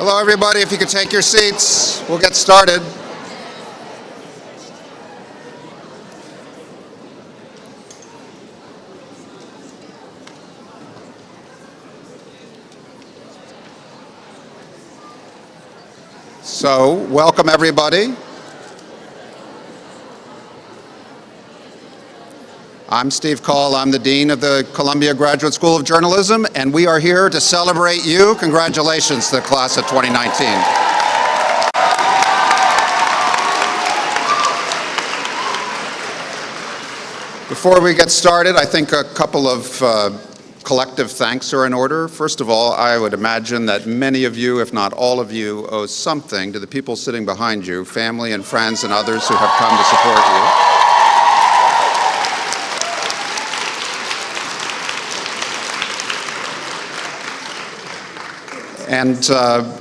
Hello, everybody. If you could take your seats, we'll get started. So, welcome, everybody. I'm Steve Call. I'm the Dean of the Columbia Graduate School of Journalism, and we are here to celebrate you. Congratulations to the class of 2019. Before we get started, I think a couple of collective thanks are in order. First of all, I would imagine that many of you, if not all of you, owe something to the people sitting behind you, family and friends and others who have come to support you. And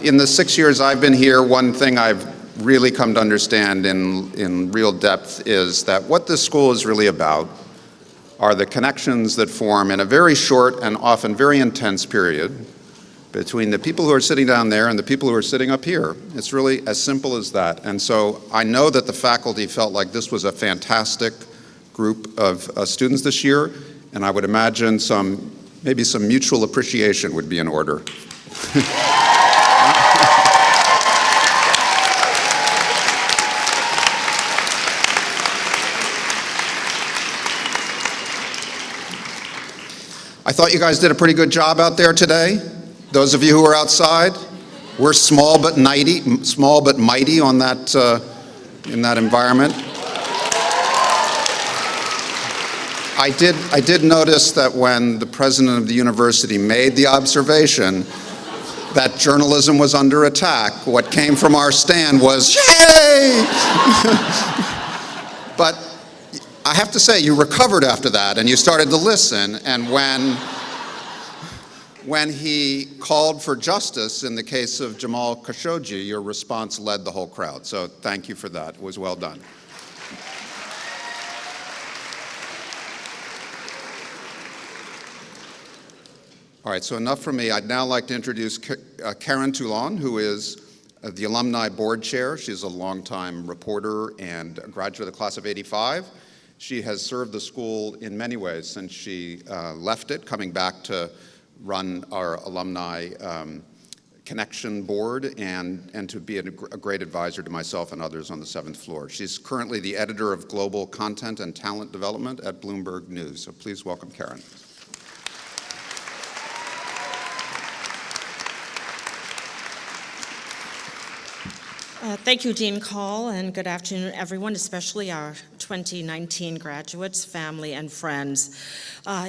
in the 6 years I've been here, one thing I've really come to understand in real depth is that what this school is really about are the connections that form in a very short and often very intense period between the people who are sitting down there and the people who are sitting up here. It's really as simple as that. And so I know that the faculty felt like this was a fantastic group of students this year, and I would imagine maybe some mutual appreciation would be in order. I thought you guys did a pretty good job out there today. Those of you who are outside, we're small but mighty on that in that environment. I did notice that when the president of the university made the observation that journalism was under attack, what came from our stand was, yay! But I have to say, you recovered after that and you started to listen, and when he called for justice in the case of Jamal Khashoggi, your response led the whole crowd. So thank you for that. It was well done. All right, so enough from me. I'd now like to introduce Karen Toulon, who is the Alumni Board Chair. She's a longtime reporter and a graduate of the class of '85. She has served the school in many ways since she left it, coming back to run our alumni connection board and to be a great advisor to myself and others on the 7th floor. She's currently the editor of Global Content and Talent Development at Bloomberg News. So please welcome Karen. Thank you, Dean Call, and good afternoon, everyone, especially our 2019 graduates, family, and friends.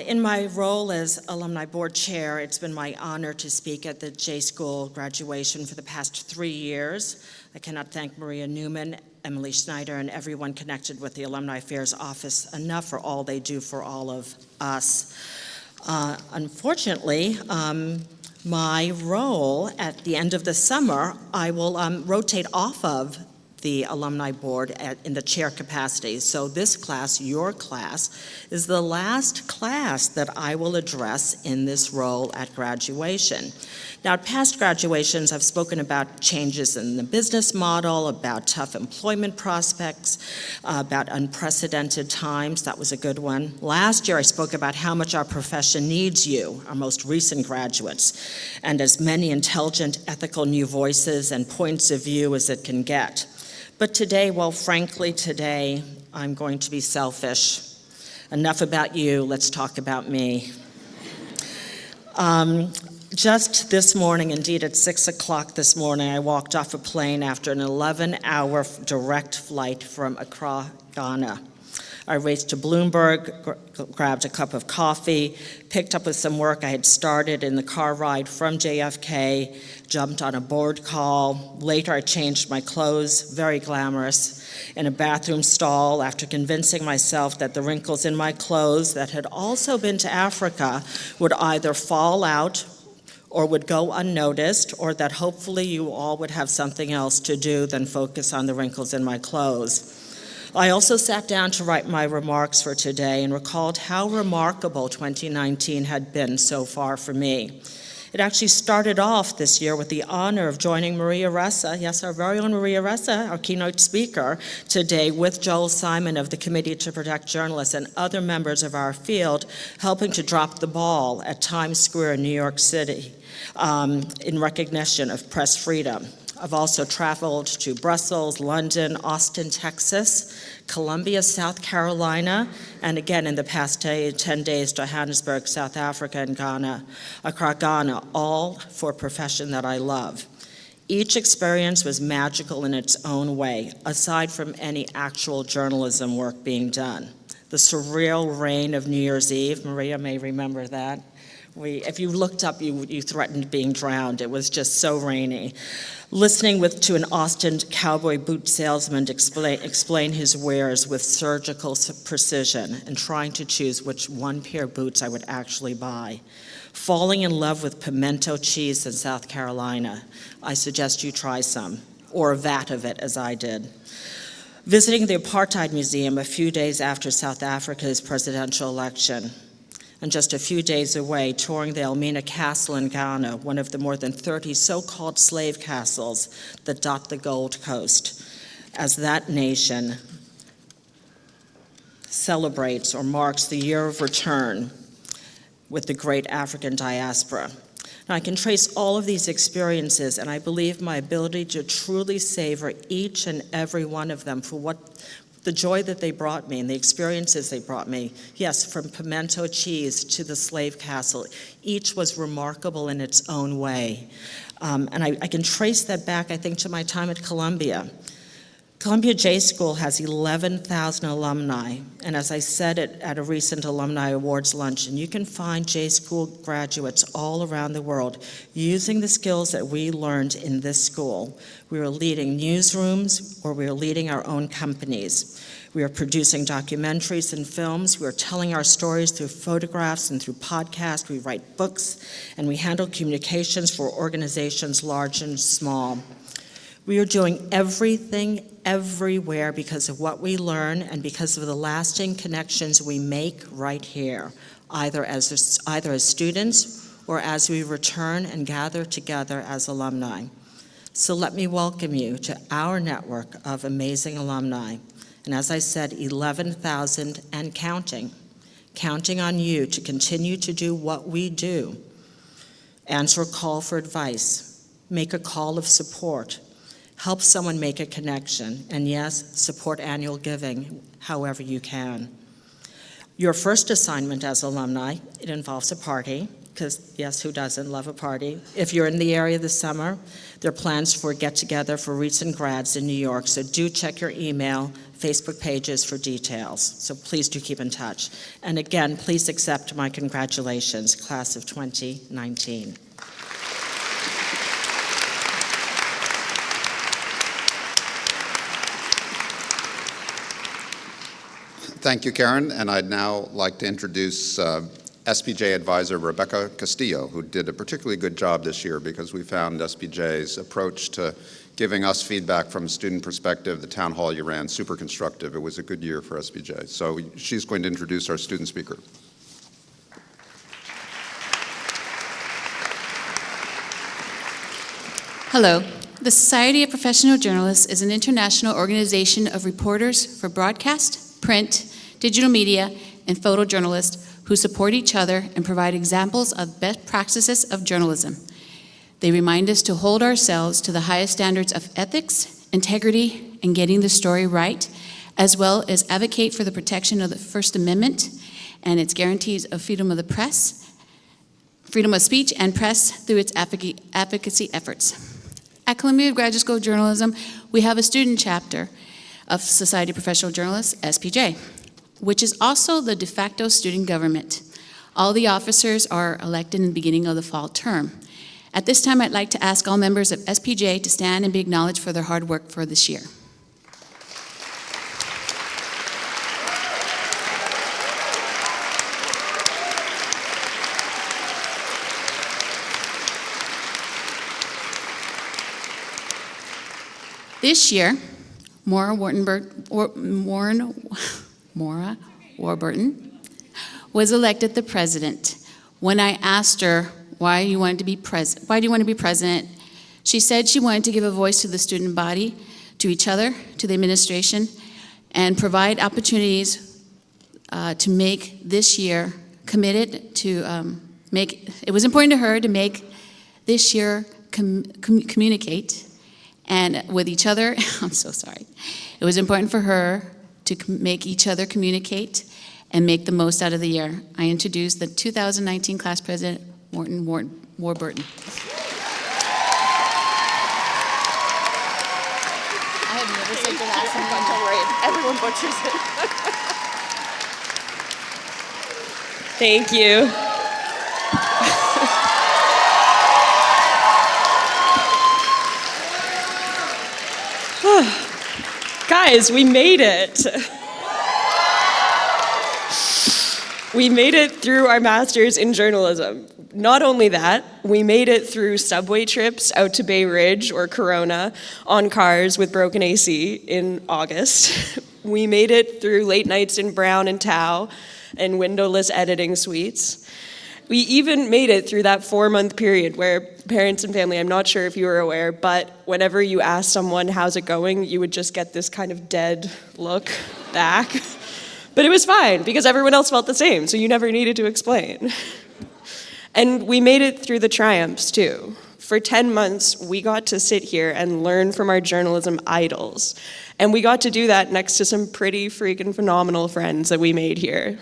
In my role as Alumni Board Chair, it's been my honor to speak at the J-School graduation for the past 3 years. I cannot thank Maria Newman, Emily Schneider, and everyone connected with the Alumni Affairs Office enough for all they do for all of us. Unfortunately, my role at the end of the summer, I will rotate off of the alumni board in the chair capacity. So this class, your class, is the last class that I will address in this role at graduation. Now, at past graduations, I've spoken about changes in the business model, about tough employment prospects, about unprecedented times. That was a good one. Last year, I spoke about how much our profession needs you, our most recent graduates, and as many intelligent, ethical new voices and points of view as it can get. But today, well, frankly, today, I'm going to be selfish. Enough about you, let's talk about me. Just this morning, indeed at 6 o'clock this morning, I walked off a plane after an 11-hour direct flight from Accra, Ghana. I raced to Bloomberg, grabbed a cup of coffee, picked up with some work I had started in the car ride from JFK, jumped on a board call. Later, I changed my clothes, very glamorous, in a bathroom stall after convincing myself that the wrinkles in my clothes that had also been to Africa would either fall out or would go unnoticed, or that hopefully you all would have something else to do than focus on the wrinkles in my clothes. I also sat down to write my remarks for today and recalled how remarkable 2019 had been so far for me. It actually started off this year with the honor of joining Maria Ressa, yes, our very own Maria Ressa, our keynote speaker today, with Joel Simon of the Committee to Protect Journalists and other members of our field, helping to drop the ball at Times Square in New York City in recognition of press freedom. I've also traveled to Brussels, London, Austin, Texas, Columbia, South Carolina, and again in the past 10 days, Johannesburg, South Africa, and Accra, Ghana, all for a profession that I love. Each experience was magical in its own way, aside from any actual journalism work being done. The surreal rain of New Year's Eve, Maria may remember that. If you looked up, you threatened being drowned. It was just so rainy. Listening to an Austin cowboy boot salesman explain his wares with surgical precision and trying to choose which one pair of boots I would actually buy. Falling in love with pimento cheese in South Carolina. I suggest you try some, or a vat of it as I did. Visiting the Apartheid Museum a few days after South Africa's presidential election. And just a few days away, touring the Elmina Castle in Ghana, one of the more than 30 so-called slave castles that dot the Gold Coast, as that nation celebrates or marks the year of return with the great African diaspora. Now, I can trace all of these experiences, and I believe my ability to truly savor each and every one of them for the joy that they brought me and the experiences they brought me. Yes, from pimento cheese to the slave castle, each was remarkable in its own way. And I can trace that back, I think, to my time at Columbia. Columbia J School has 11,000 alumni, and as I said at a recent Alumni Awards luncheon, you can find J School graduates all around the world using the skills that we learned in this school. We are leading newsrooms, or we are leading our own companies. We are producing documentaries and films. We are telling our stories through photographs and through podcasts. We write books, and we handle communications for organizations large and small. We are doing everything, everywhere, because of what we learn and because of the lasting connections we make right here, either as students or as we return and gather together as alumni. So let me welcome you to our network of amazing alumni. And as I said, 11,000 and counting on you to continue to do what we do. Answer a call for advice, make a call of support, help someone make a connection, and yes, support annual giving however you can. Your first assignment as alumni, it involves a party, because yes, who doesn't love a party? If you're in the area this summer, there are plans for a get-together for recent grads in New York, so do check your email, Facebook pages for details. So please do keep in touch. And again, please accept my congratulations, class of 2019. Thank you, Karen, and I'd now like to introduce SPJ advisor Rebecca Castillo, who did a particularly good job this year because we found SPJ's approach to giving us feedback from a student perspective, the town hall you ran, super constructive. It was a good year for SPJ. So she's going to introduce our student speaker. Hello. The Society of Professional Journalists is an international organization of reporters for broadcast, print, digital media, and photojournalists who support each other and provide examples of best practices of journalism. They remind us to hold ourselves to the highest standards of ethics, integrity, and getting the story right, as well as advocate for the protection of the First Amendment and its guarantees of freedom of the press, freedom of speech and press through its advocacy efforts. At Columbia Graduate School of Journalism, we have a student chapter of Society of Professional Journalists, SPJ, which is also the de facto student government. All the officers are elected in the beginning of the fall term. At this time, I'd like to ask all members of SPJ to stand and be acknowledged for their hard work for this year. This year, Maura Warburton was elected the president. When I asked her why you wanted to be present. Why do you want to be president? She said she wanted to give a voice to the student body, to each other, to the administration, and provide opportunities to make this year committed to it was important to her to make this year communicate and with each other. I'm so sorry. It was important for her to make each other communicate and make the most out of the year. I introduced the 2019 class president, Morton Warburton. I have never said your last name. Don't worry, everyone butchers it. Thank you. Guys, we made it. We made it through our master's in journalism. Not only that, we made it through subway trips out to Bay Ridge or Corona on cars with broken AC in August. We made it through late nights in Brown and Tao and windowless editing suites. We even made it through that 4-month period where parents and family, I'm not sure if you were aware, but whenever you asked someone, how's it going, you would just get this kind of dead look back. But it was fine because everyone else felt the same, so you never needed to explain. And we made it through the triumphs too. For 10 months, we got to sit here and learn from our journalism idols. And we got to do that next to some pretty freaking phenomenal friends that we made here.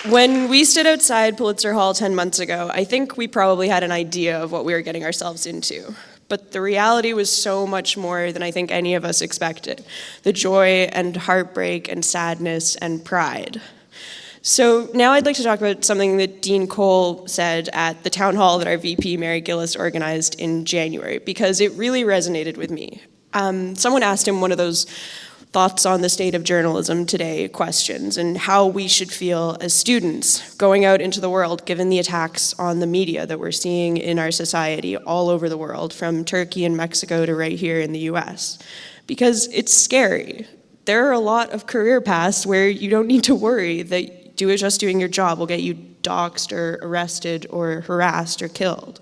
When we stood outside Pulitzer Hall 10 months ago, I think we probably had an idea of what we were getting ourselves into. But the reality was so much more than I think any of us expected. The joy and heartbreak and sadness and pride. So now I'd like to talk about something that Dean Cole said at the town hall that our VP, Mary Gillis, organized in January, because it really resonated with me. Someone asked him one of those thoughts on the state of journalism today questions and how we should feel as students going out into the world given the attacks on the media that we're seeing in our society all over the world, from Turkey and Mexico to right here in the US. Because it's scary. There are a lot of career paths where you don't need to worry that just doing your job will get you doxxed or arrested or harassed or killed.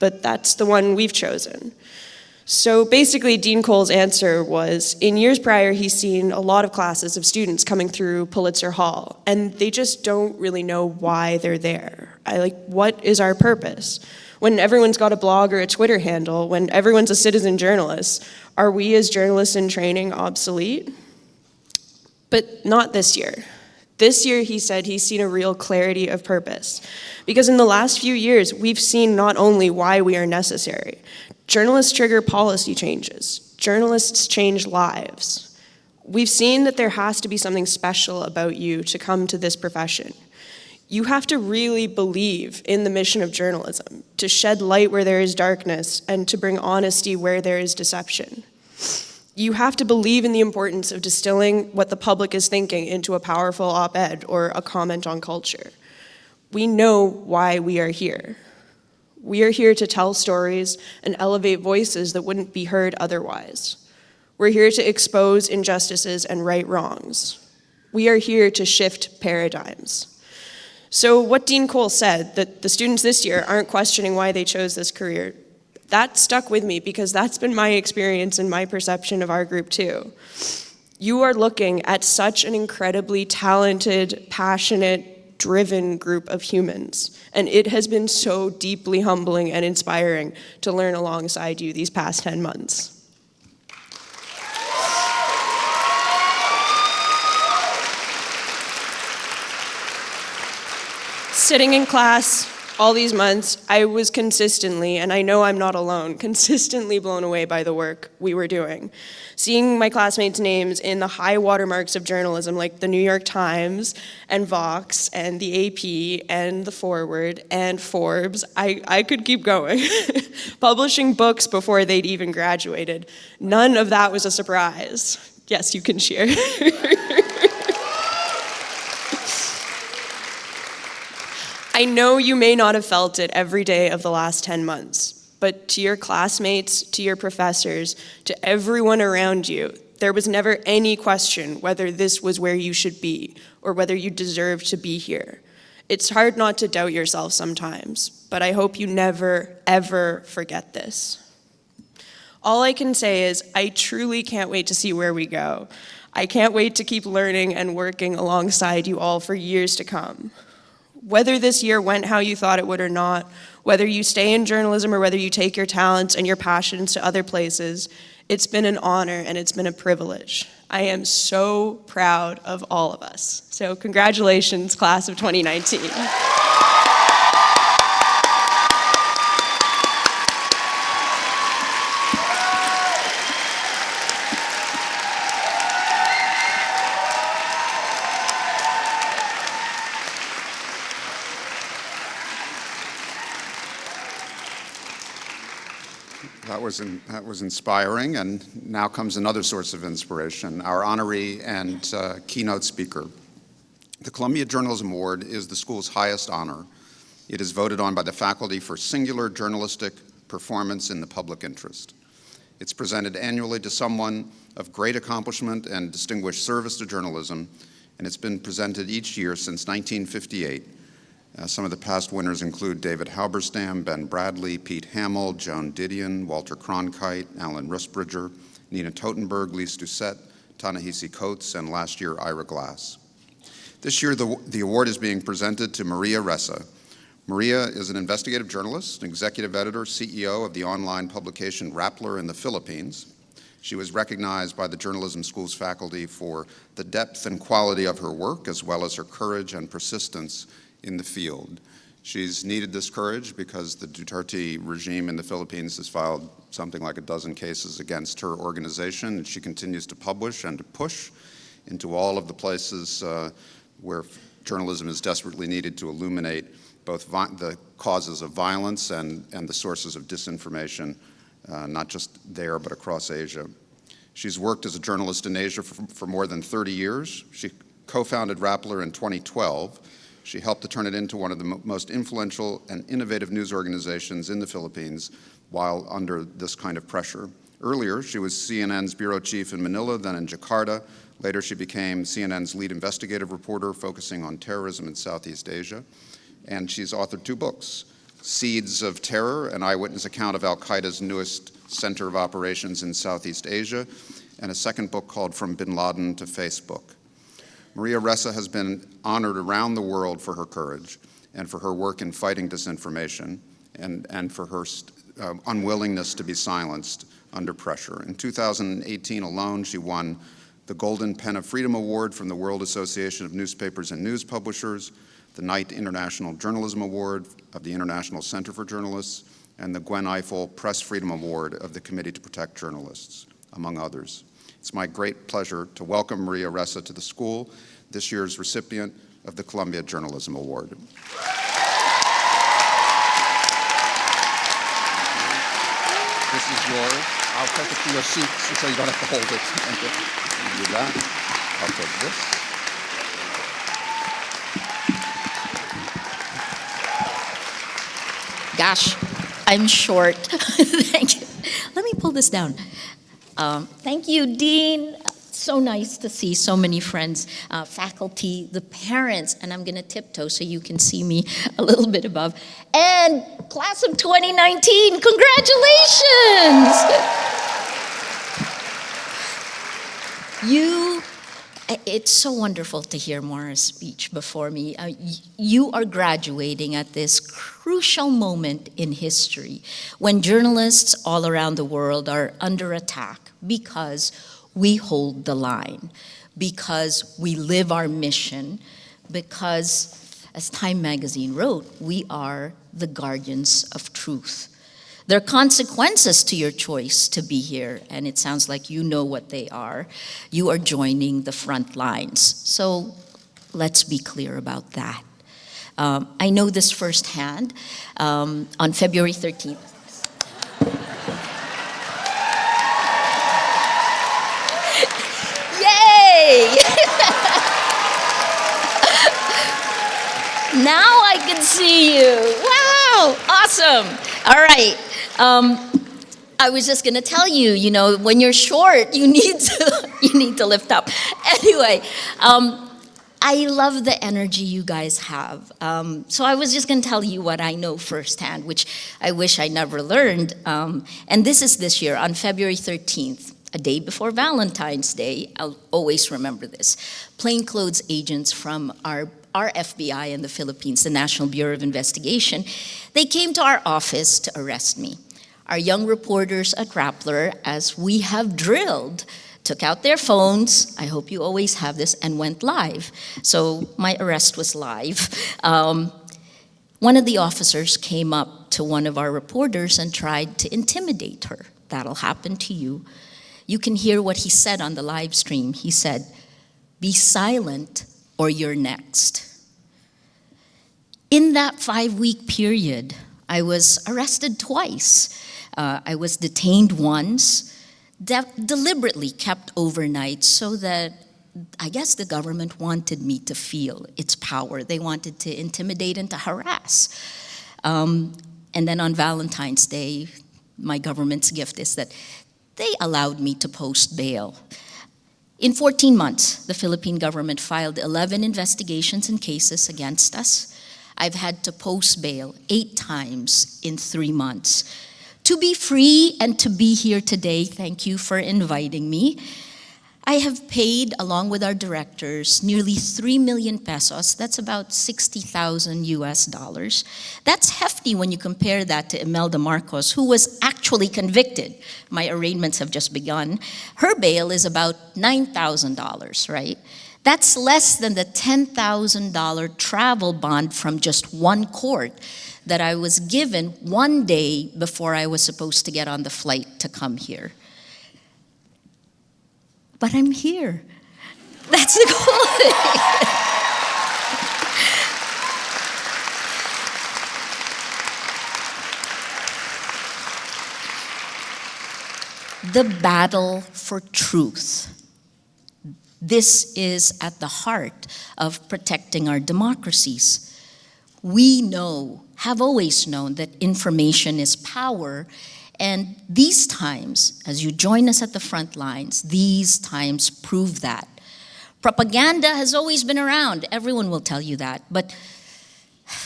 But that's the one we've chosen. So basically, Dean Cole's answer was, in years prior, he's seen a lot of classes of students coming through Pulitzer Hall, and they just don't really know why they're there. What is our purpose? When everyone's got a blog or a Twitter handle, when everyone's a citizen journalist, are we as journalists in training obsolete? But not this year. This year, he said he's seen a real clarity of purpose. Because in the last few years, we've seen not only why we are necessary. Journalists trigger policy changes. Journalists change lives. We've seen that there has to be something special about you to come to this profession. You have to really believe in the mission of journalism, to shed light where there is darkness and to bring honesty where there is deception. You have to believe in the importance of distilling what the public is thinking into a powerful op-ed or a comment on culture. We know why we are here. We are here to tell stories and elevate voices that wouldn't be heard otherwise. We're here to expose injustices and right wrongs. We are here to shift paradigms. So what Dean Cole said, that the students this year aren't questioning why they chose this career, that stuck with me because that's been my experience and my perception of our group too. You are looking at such an incredibly talented, passionate, driven group of humans. And it has been so deeply humbling and inspiring to learn alongside you these past 10 months. Sitting in class all these months, I was consistently, and I know I'm not alone, consistently blown away by the work we were doing. Seeing my classmates' names in the high watermarks of journalism like the New York Times and Vox and the AP and the Forward and Forbes, I could keep going. Publishing books before they'd even graduated. None of that was a surprise. Yes, you can cheer. I know you may not have felt it every day of the last 10 months, but to your classmates, to your professors, to everyone around you, there was never any question whether this was where you should be or whether you deserve to be here. It's hard not to doubt yourself sometimes, but I hope you never, ever forget this. All I can say is I truly can't wait to see where we go. I can't wait to keep learning and working alongside you all for years to come. Whether this year went how you thought it would or not, whether you stay in journalism or whether you take your talents and your passions to other places, it's been an honor and it's been a privilege. I am so proud of all of us. So congratulations, class of 2019. That was inspiring, and now comes another source of inspiration, our honoree and keynote speaker. The Columbia Journalism Award is the school's highest honor. It is voted on by the faculty for singular journalistic performance in the public interest. It's presented annually to someone of great accomplishment and distinguished service to journalism, and it's been presented each year since 1958. Some of the past winners include David Halberstam, Ben Bradley, Pete Hamill, Joan Didion, Walter Cronkite, Alan Rusbridger, Nina Totenberg, Lise Doucette, Ta-Nehisi Coates, and last year, Ira Glass. This year, the award is being presented to Maria Ressa. Maria is an investigative journalist, executive editor, CEO of the online publication Rappler in the Philippines. She was recognized by the journalism school's faculty for the depth and quality of her work, as well as her courage and persistence in the field. She's needed this courage because the Duterte regime in the Philippines has filed something like a dozen cases against her organization, and she continues to publish and to push into all of the places where journalism is desperately needed to illuminate both the causes of violence and the sources of disinformation, not just there, but across Asia. She's worked as a journalist in Asia for more than 30 years. She co-founded Rappler in 2012. She helped to turn it into one of the most influential and innovative news organizations in the Philippines while under this kind of pressure. Earlier, she was CNN's bureau chief in Manila, then in Jakarta. Later, she became CNN's lead investigative reporter focusing on terrorism in Southeast Asia. And she's authored 2 books, Seeds of Terror, an eyewitness account of al-Qaeda's newest center of operations in Southeast Asia, and a second book called From Bin Laden to Facebook. Maria Ressa has been honored around the world for her courage and for her work in fighting disinformation and for her unwillingness to be silenced under pressure. In 2018 alone, she won the Golden Pen of Freedom Award from the World Association of Newspapers and News Publishers, the Knight International Journalism Award of the International Center for Journalists, and the Gwen Ifill Press Freedom Award of the Committee to Protect Journalists, among others. It's my great pleasure to welcome Maria Ressa to the school, this year's recipient of the Columbia Journalism Award. This is yours. I'll take it to your seats so you don't have to hold it. Thank you. Do that. I'll take this. Gosh, I'm short. Thank you. Let me pull this down. Thank you, Dean. So nice to see so many friends, faculty, the parents, and I'm going to tiptoe so you can see me a little bit above. And class of 2019, congratulations! It's so wonderful to hear Maura's speech before me. You are graduating at this crucial moment in history when journalists all around the world are under attack because we hold the line, because we live our mission, because, as Time magazine wrote, we are the guardians of truth. There are consequences to your choice to be here, and it sounds like you know what they are. You are joining the front lines. So let's be clear about that. I know this firsthand. On February 13th, yay! Now I can see you. Wow, awesome. All right. I was just going to tell you, when you're short, you need to lift up. Anyway, I love the energy you guys have. So I was just going to tell you what I know firsthand, which I wish I never learned. And this year, on February 13th, a day before Valentine's Day. I'll always remember this. Plainclothes agents from our FBI in the Philippines, the National Bureau of Investigation, they came to our office to arrest me. Our young reporters at Rappler, as we have drilled, took out their phones, I hope you always have this, and went live. So my arrest was live. One of the officers came up to one of our reporters and tried to intimidate her. That'll happen to you. You can hear what he said on the live stream. He said, "Be silent or you're next." In that 5-week period, I was arrested twice. I was detained once, deliberately kept overnight so that I guess the government wanted me to feel its power. They wanted to intimidate and to harass. And then on Valentine's Day, my government's gift is that they allowed me to post bail. In 14 months, the Philippine government filed 11 investigations and cases against us. I've had to post bail 8 times in 3 months. To be free and to be here today, thank you for inviting me. I have paid, along with our directors, nearly 3 million pesos. That's about $60,000 US. That's hefty when you compare that to Imelda Marcos, who was actually convicted. My arraignments have just begun. Her bail is about $9,000, right? That's less than the $10,000 travel bond from just one court that I was given one day before I was supposed to get on the flight to come here. But I'm here. That's the goal. The battle for truth. This is at the heart of protecting our democracies. We know, have always known, that information is power. And these times, as you join us at the front lines, these times prove that. Propaganda has always been around. Everyone will tell you that. But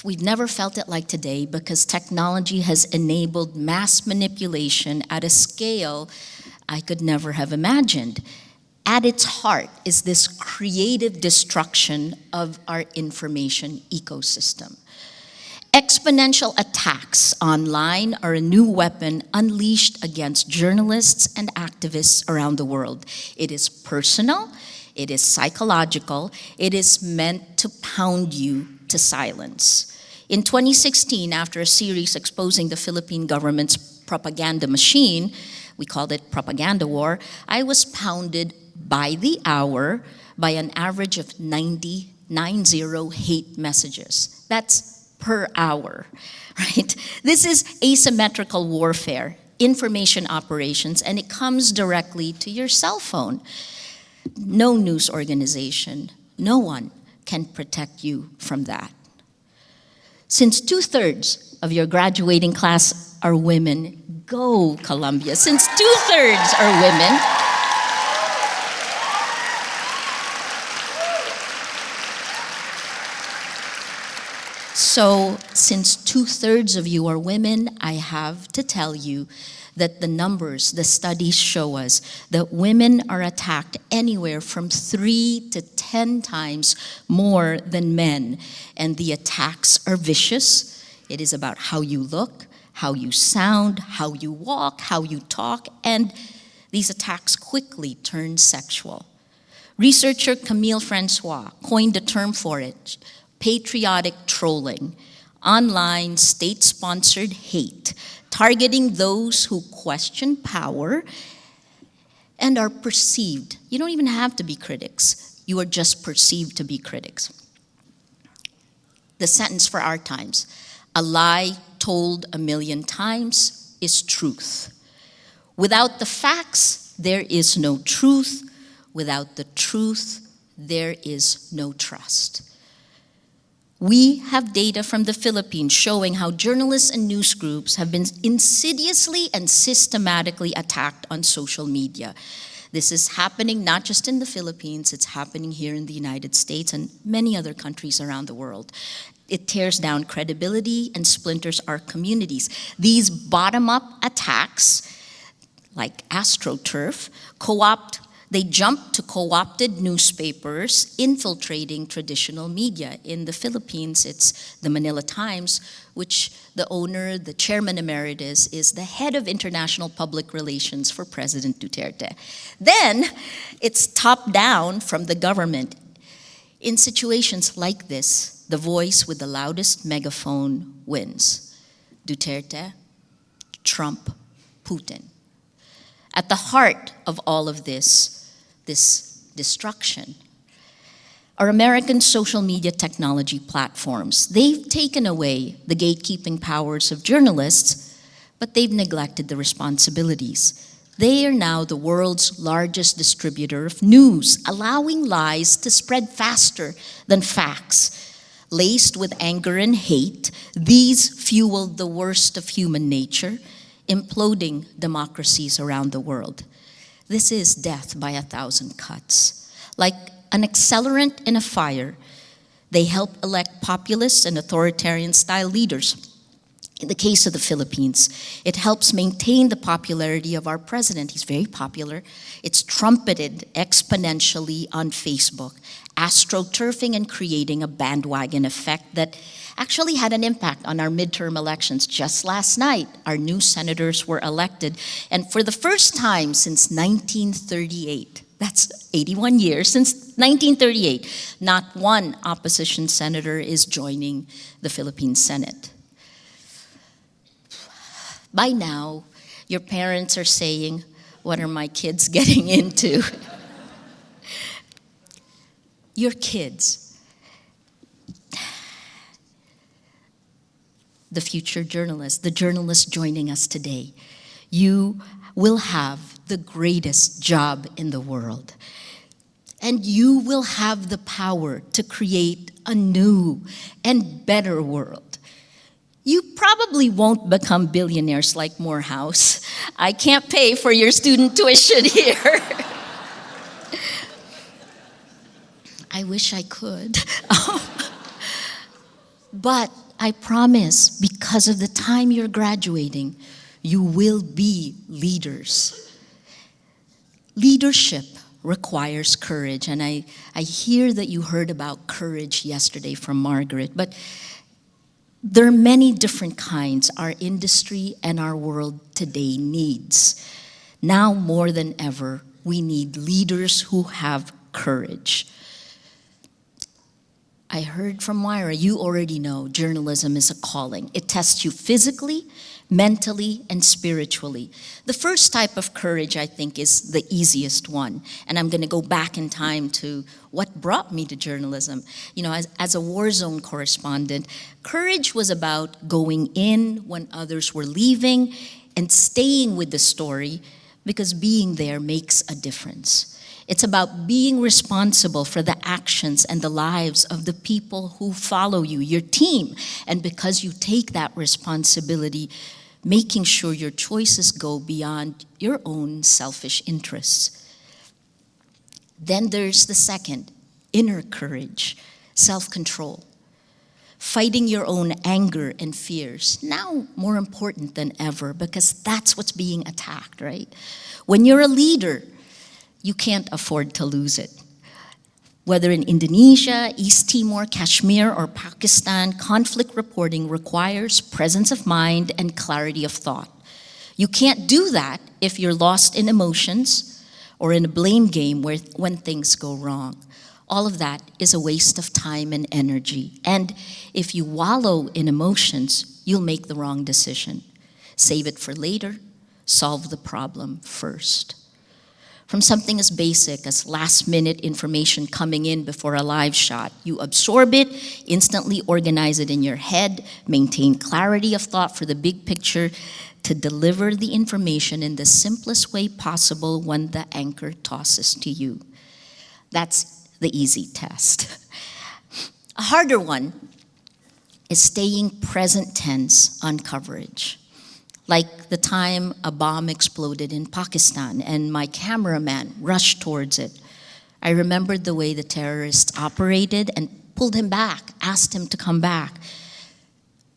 we've never felt it like today because technology has enabled mass manipulation at a scale I could never have imagined. At its heart is this creative destruction of our information ecosystem. Exponential attacks online are a new weapon unleashed against journalists and activists around the world. It is personal, it is psychological, it is meant to pound you to silence. In 2016, after a series exposing the Philippine government's propaganda machine, we called it Propaganda War, I was pounded by the hour by an average of 90 hate messages. That's per hour, right? This is asymmetrical warfare, information operations, and it comes directly to your cell phone. No news organization, no one can protect you from that. Since 2/3 of your graduating class are women, go Columbia. Since 2/3 are women, so, since 2/3 of you are women, I have to tell you that the numbers, the studies show us that women are attacked anywhere from 3 to 10 times more than men. And the attacks are vicious. It is about how you look, how you sound, how you walk, how you talk, and these attacks quickly turn sexual. Researcher Camille Francois coined a term for it: Patriotic Trolling, online state-sponsored hate, targeting those who question power and are perceived. You don't even have to be critics. You are just perceived to be critics. The sentence for our times: a lie told 1,000,000 times is truth. Without the facts, there is no truth. Without the truth, there is no trust. We have data from the Philippines showing how journalists and news groups have been insidiously and systematically attacked on social media. This is happening not just in the Philippines, it's happening here in the United States and many other countries around the world. It tears down credibility and splinters our communities. These bottom-up attacks, like AstroTurf, they jump to co-opted newspapers infiltrating traditional media. In the Philippines, it's the Manila Times, which the owner, the chairman emeritus, is the head of international public relations for President Duterte. Then, it's top-down from the government. In situations like this, the voice with the loudest megaphone wins. Duterte, Trump, Putin. At the heart of all of this destruction are American social media technology platforms. They've taken away the gatekeeping powers of journalists, but they've neglected the responsibilities. They are now the world's largest distributor of news, allowing lies to spread faster than facts. Laced with anger and hate, these fuel the worst of human nature, imploding democracies around the world. This is death by 1,000 cuts. Like an accelerant in a fire, they help elect populist and authoritarian-style leaders. In the case of the Philippines, it helps maintain the popularity of our president. He's very popular. It's trumpeted exponentially on Facebook, astroturfing and creating a bandwagon effect that actually had an impact on our midterm elections. Just last night, our new senators were elected, and for the first time since 1938, that's 81 years, since 1938, not one opposition senator is joining the Philippine Senate. By now, your parents are saying, "What are my kids getting into?" Your kids, the future journalists, the journalists joining us today, you will have the greatest job in the world. And you will have the power to create a new and better world. You probably won't become billionaires like Morehouse. I can't pay for your student tuition here. I wish I could. But I promise, because of the time you're graduating, you will be leaders. Leadership requires courage, and I hear that you heard about courage yesterday from Margaret, but there are many different kinds our industry and our world today needs. Now more than ever, we need leaders who have courage. I heard from Myra, you already know journalism is a calling. It tests you physically, mentally, and spiritually. The first type of courage, I think, is the easiest one. And I'm going to go back in time to what brought me to journalism. You know, as a war zone correspondent, courage was about going in when others were leaving and staying with the story, because being there makes a difference. It's about being responsible for the actions and the lives of the people who follow you, your team. And because you take that responsibility, making sure your choices go beyond your own selfish interests. Then there's the second, inner courage, self-control. Fighting your own anger and fears, now more important than ever, because that's what's being attacked, right? When you're a leader, you can't afford to lose it. Whether in Indonesia, East Timor, Kashmir, or Pakistan, conflict reporting requires presence of mind and clarity of thought. You can't do that if you're lost in emotions or in a blame game when things go wrong. All of that is a waste of time and energy. And if you wallow in emotions, you'll make the wrong decision. Save it for later, solve the problem first. From something as basic as last-minute information coming in before a live shot, you absorb it, instantly organize it in your head, maintain clarity of thought for the big picture to deliver the information in the simplest way possible when the anchor tosses to you. That's the easy test. A harder one is staying present tense on coverage. Like the time a bomb exploded in Pakistan and my cameraman rushed towards it. I remembered the way the terrorists operated and pulled him back, asked him to come back.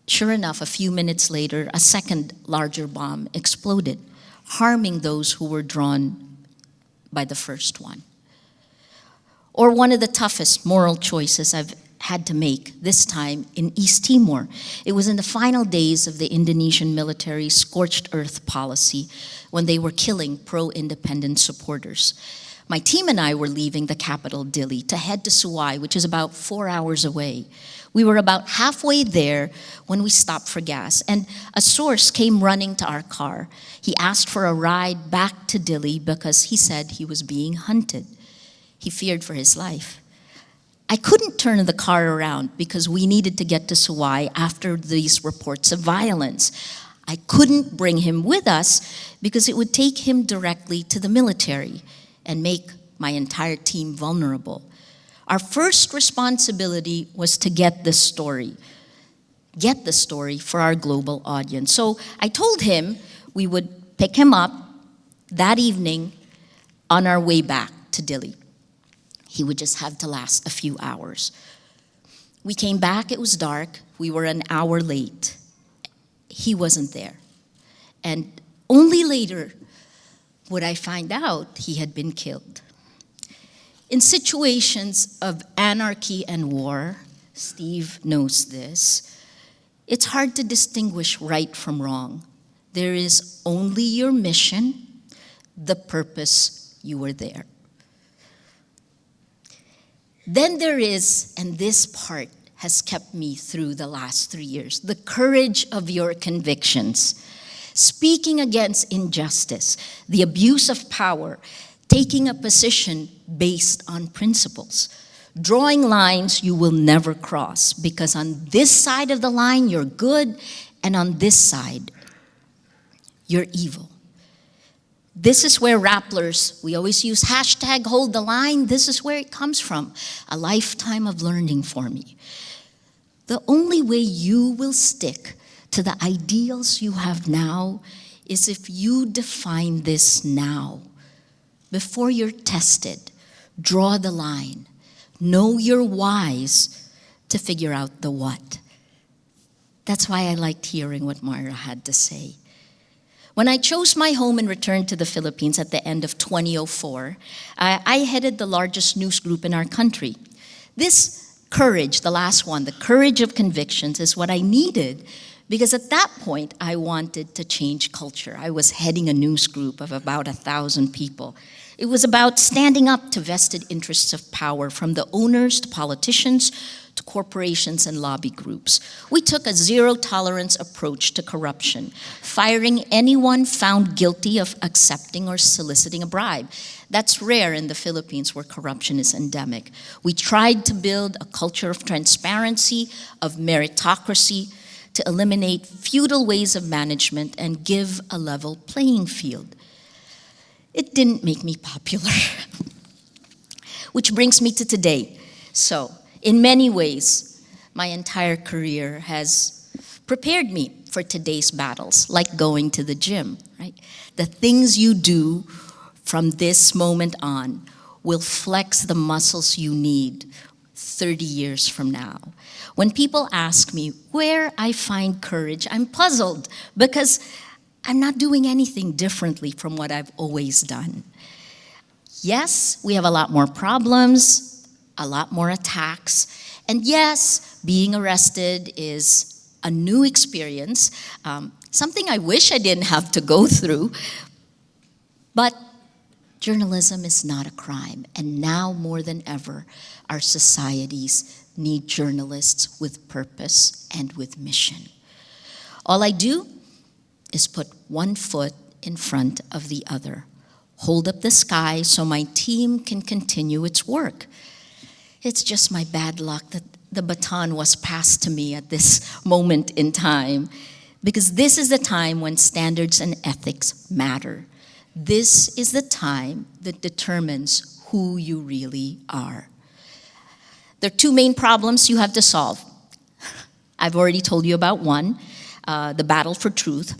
Sure enough, a few minutes later, a second larger bomb exploded, harming those who were drawn by the first one. Or one of the toughest moral choices I've had to make, this time in East Timor. It was in the final days of the Indonesian military scorched earth policy when they were killing pro-independence supporters. My team and I were leaving the capital, Dili, to head to Suai, which is about 4 hours away. We were about halfway there when we stopped for gas, and a source came running to our car. He asked for a ride back to Dili because he said he was being hunted. He feared for his life. I couldn't turn the car around because we needed to get to Suai after these reports of violence. I couldn't bring him with us because it would take him directly to the military and make my entire team vulnerable. Our first responsibility was to get the story for our global audience. So I told him we would pick him up that evening on our way back to Dili. He would just have to last a few hours. We came back, it was dark. We were an hour late. He wasn't there. And only later would I find out he had been killed. In situations of anarchy and war, Steve knows this, it's hard to distinguish right from wrong. There is only your mission, the purpose you were there. Then there is, and this part has kept me through the last 3 years, the courage of your convictions. Speaking against injustice, the abuse of power, taking a position based on principles, drawing lines you will never cross, because on this side of the line you're good, and on this side you're evil. This is where Rapplers, we always use hashtag hold the line. This is where it comes from. A lifetime of learning for me. The only way you will stick to the ideals you have now is if you define this now. Before you're tested, draw the line. Know your whys to figure out the what. That's why I liked hearing what Moira had to say. When I chose my home and returned to the Philippines at the end of 2004, I headed the largest news group in our country. This courage, the last one, the courage of convictions, is what I needed because at that point I wanted to change culture. I was heading a news group of about 1,000 people. It was about standing up to vested interests of power, from the owners to politicians to corporations and lobby groups. We took a zero-tolerance approach to corruption, firing anyone found guilty of accepting or soliciting a bribe. That's rare in the Philippines, where corruption is endemic. We tried to build a culture of transparency, of meritocracy, to eliminate feudal ways of management and give a level playing field. It didn't make me popular. Which brings me to today. So, in many ways, my entire career has prepared me for today's battles, like going to the gym, right? The things you do from this moment on will flex the muscles you need 30 years from now. When people ask me where I find courage, I'm puzzled because I'm not doing anything differently from what I've always done. Yes, we have a lot more problems, a lot more attacks. And yes, being arrested is a new experience, something I wish I didn't have to go through. But journalism is not a crime. And now more than ever, our societies need journalists with purpose and with mission. All I do is put one foot in front of the other. Hold up the sky so my team can continue its work. It's just my bad luck that the baton was passed to me at this moment in time, because this is the time when standards and ethics matter. This is the time that determines who you really are. There are two main problems you have to solve. I've already told you about one, the battle for truth.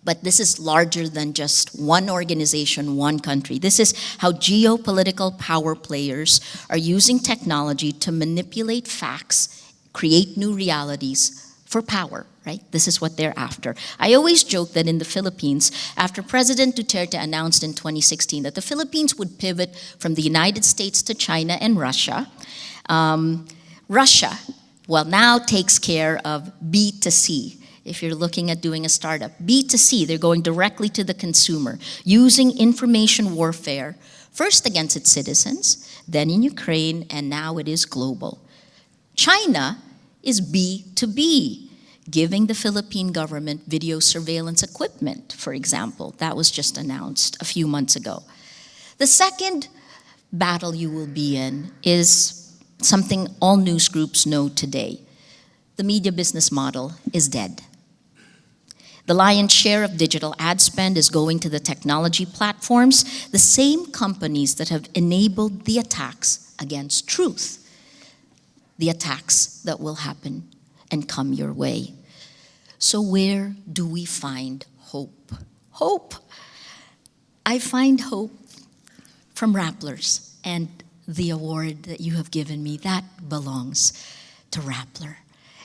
But this is larger than just one organization, one country. This is how geopolitical power players are using technology to manipulate facts, create new realities for power, right? This is what they're after. I always joke that in the Philippines, after President Duterte announced in 2016 that the Philippines would pivot from the United States to China and Russia, Russia, well, now takes care of B2C. If you're looking at doing a startup, B2C, they're going directly to the consumer, using information warfare, first against its citizens, then in Ukraine, and now it is global. China is B2B, giving the Philippine government video surveillance equipment, for example. That was just announced a few months ago. The second battle you will be in is something all news groups know today. The media business model is dead. The lion's share of digital ad spend is going to the technology platforms, the same companies that have enabled the attacks against truth, the attacks that will happen and come your way. So where do we find hope? Hope. I find hope from Rapplers, and the award that you have given me, that belongs to Rappler.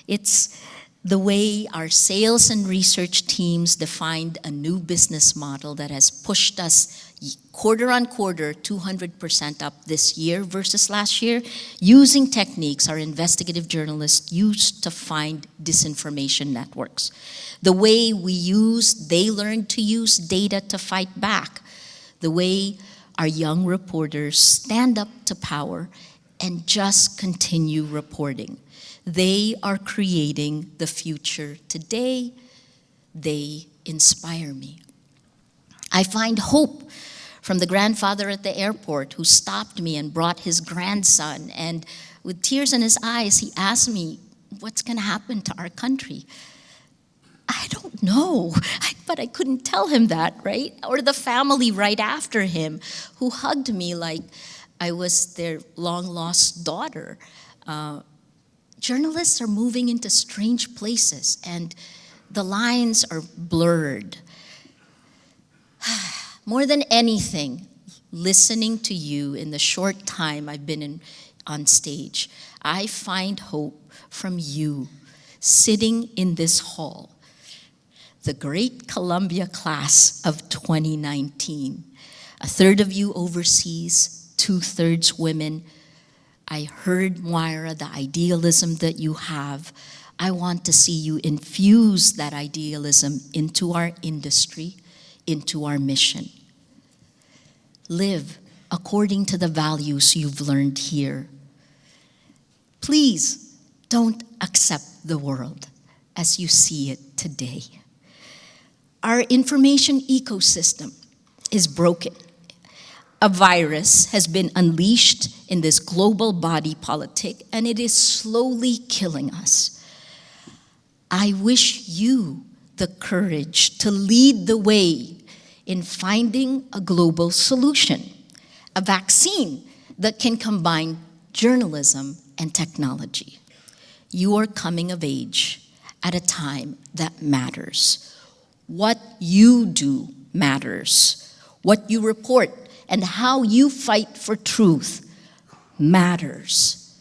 It's the way our sales and research teams defined a new business model that has pushed us quarter on quarter, 200% up this year versus last year, using techniques our investigative journalists used to find disinformation networks. The way they learned to use data to fight back. The way our young reporters stand up to power and just continue reporting. They are creating the future today. They inspire me. I find hope from the grandfather at the airport who stopped me and brought his grandson, and with tears in his eyes, he asked me, what's going to happen to our country? I don't know, but I couldn't tell him that, right? Or the family right after him who hugged me like I was their long-lost daughter. Journalists are moving into strange places and the lines are blurred. More than anything, listening to you in the short time I've been on stage, I find hope from you sitting in this hall, the great Columbia class of 2019. A third of you overseas, 2/3 women. I heard, Moira, the idealism that you have. I want to see you infuse that idealism into our industry, into our mission. Live according to the values you've learned here. Please don't accept the world as you see it today. Our information ecosystem is broken. A virus has been unleashed in this global body politic, and it is slowly killing us. I wish you the courage to lead the way in finding a global solution, a vaccine that can combine journalism and technology. You are coming of age at a time that matters. What you do matters. What you report and how you fight for truth matters.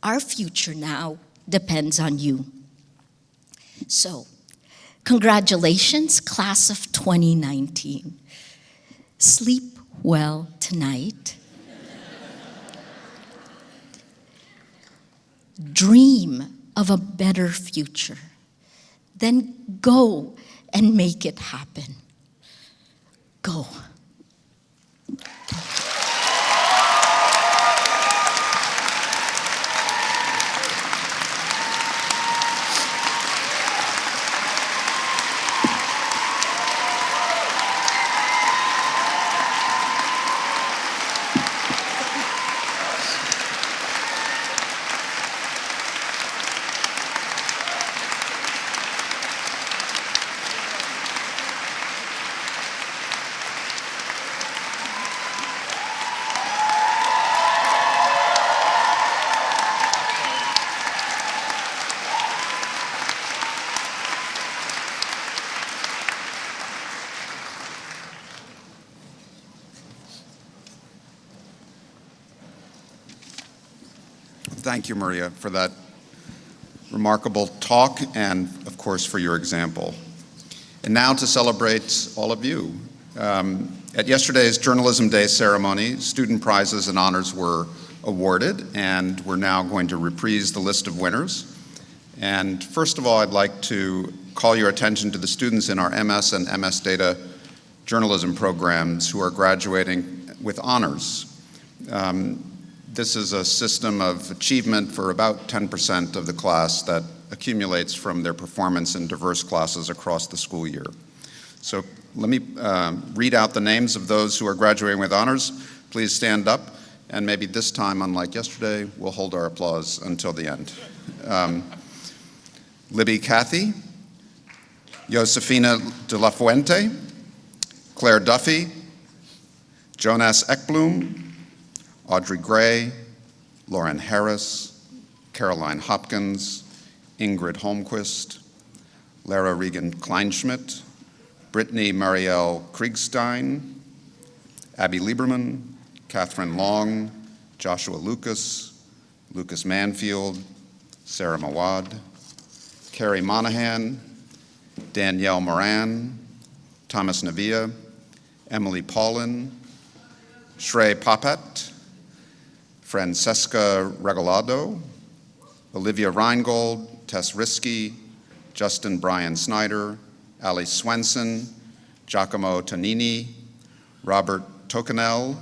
Our future now depends on you. So, congratulations, class of 2019. Sleep well tonight. Dream of a better future. Then go and make it happen. Go. thank you, Maria, for that remarkable talk and, of course, for your example. And now to celebrate all of you. At yesterday's Journalism Day ceremony, student prizes and honors were awarded, and we're now going to reprise the list of winners. And first of all, I'd like to call your attention to the students in our MS and MS Data journalism programs who are graduating with honors. This is a system of achievement for about 10% of the class that accumulates from their performance in diverse classes across the school year. So let me read out the names of those who are graduating with honors. Please stand up, and maybe this time, unlike yesterday, we'll hold our applause until the end. Libby Cathy, Josefina de la Fuente, Claire Duffy, Jonas Ekblom, Audrey Gray, Lauren Harris, Caroline Hopkins, Ingrid Holmquist, Lara Regan Kleinschmidt, Brittany Marielle Kriegstein, Abby Lieberman, Catherine Long, Joshua Lucas, Lucas Manfield, Sarah Mawad, Carrie Monahan, Danielle Moran, Thomas Navia, Emily Paulin, Shrey Papat, Francesca Regalado, Olivia Reingold, Tess Risky, Justin Brian Snyder, Ali Swenson, Giacomo Tonini, Robert Tocanel,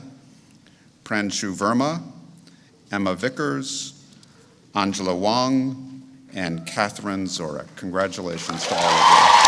Pranshu Verma, Emma Vickers, Angela Wong, and Catherine Zorek. Congratulations to all of you.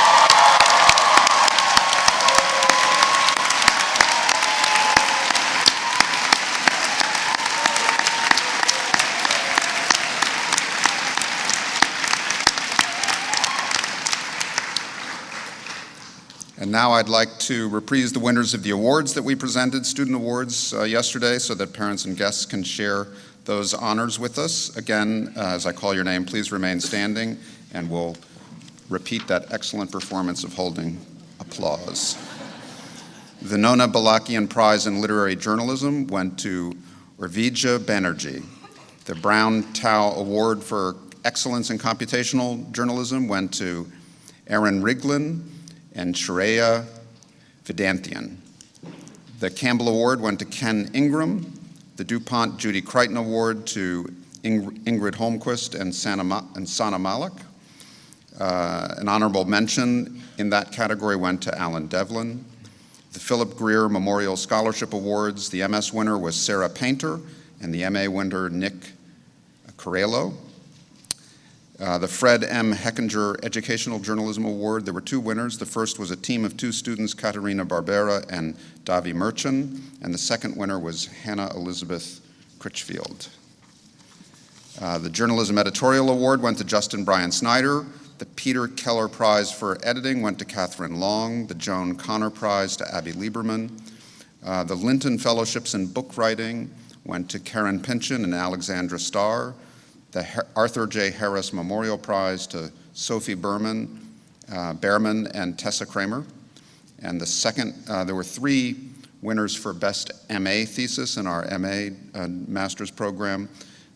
And now I'd like to reprise the winners of the awards that we presented, student awards, yesterday, so that parents and guests can share those honors with us. Again, as I call your name, please remain standing, and we'll repeat that excellent performance of holding applause. The Nona Balakian Prize in Literary Journalism went to Urvija Banerjee. The Brown Tao Award for Excellence in Computational Journalism went to Aaron Riglin and Shreya Vedanthian. The Campbell Award went to Ken Ingram. The DuPont Judy Crichton Award to Ingrid Holmquist and Sana Malik. An honorable mention in that category went to Alan Devlin. The Philip Greer Memorial Scholarship Awards, the MS winner was Sarah Painter, and the MA winner, Nick Corello. The Fred M. Heckinger Educational Journalism Award, there were two winners. The first was a team of two students, Katerina Barbera and Davi Merchant, and the second winner was Hannah Elizabeth Critchfield. The Journalism Editorial Award went to Justin Brian Snyder. The Peter Keller Prize for Editing went to Catherine Long. The Joan Connor Prize to Abby Lieberman. The Linton Fellowships in Book Writing went to Karen Pynchon and Alexandra Starr. The Arthur J. Harris Memorial Prize to Sophie Behrman and Tessa Kramer. And the second, there were three winners for Best MA Thesis in our MA Master's Program.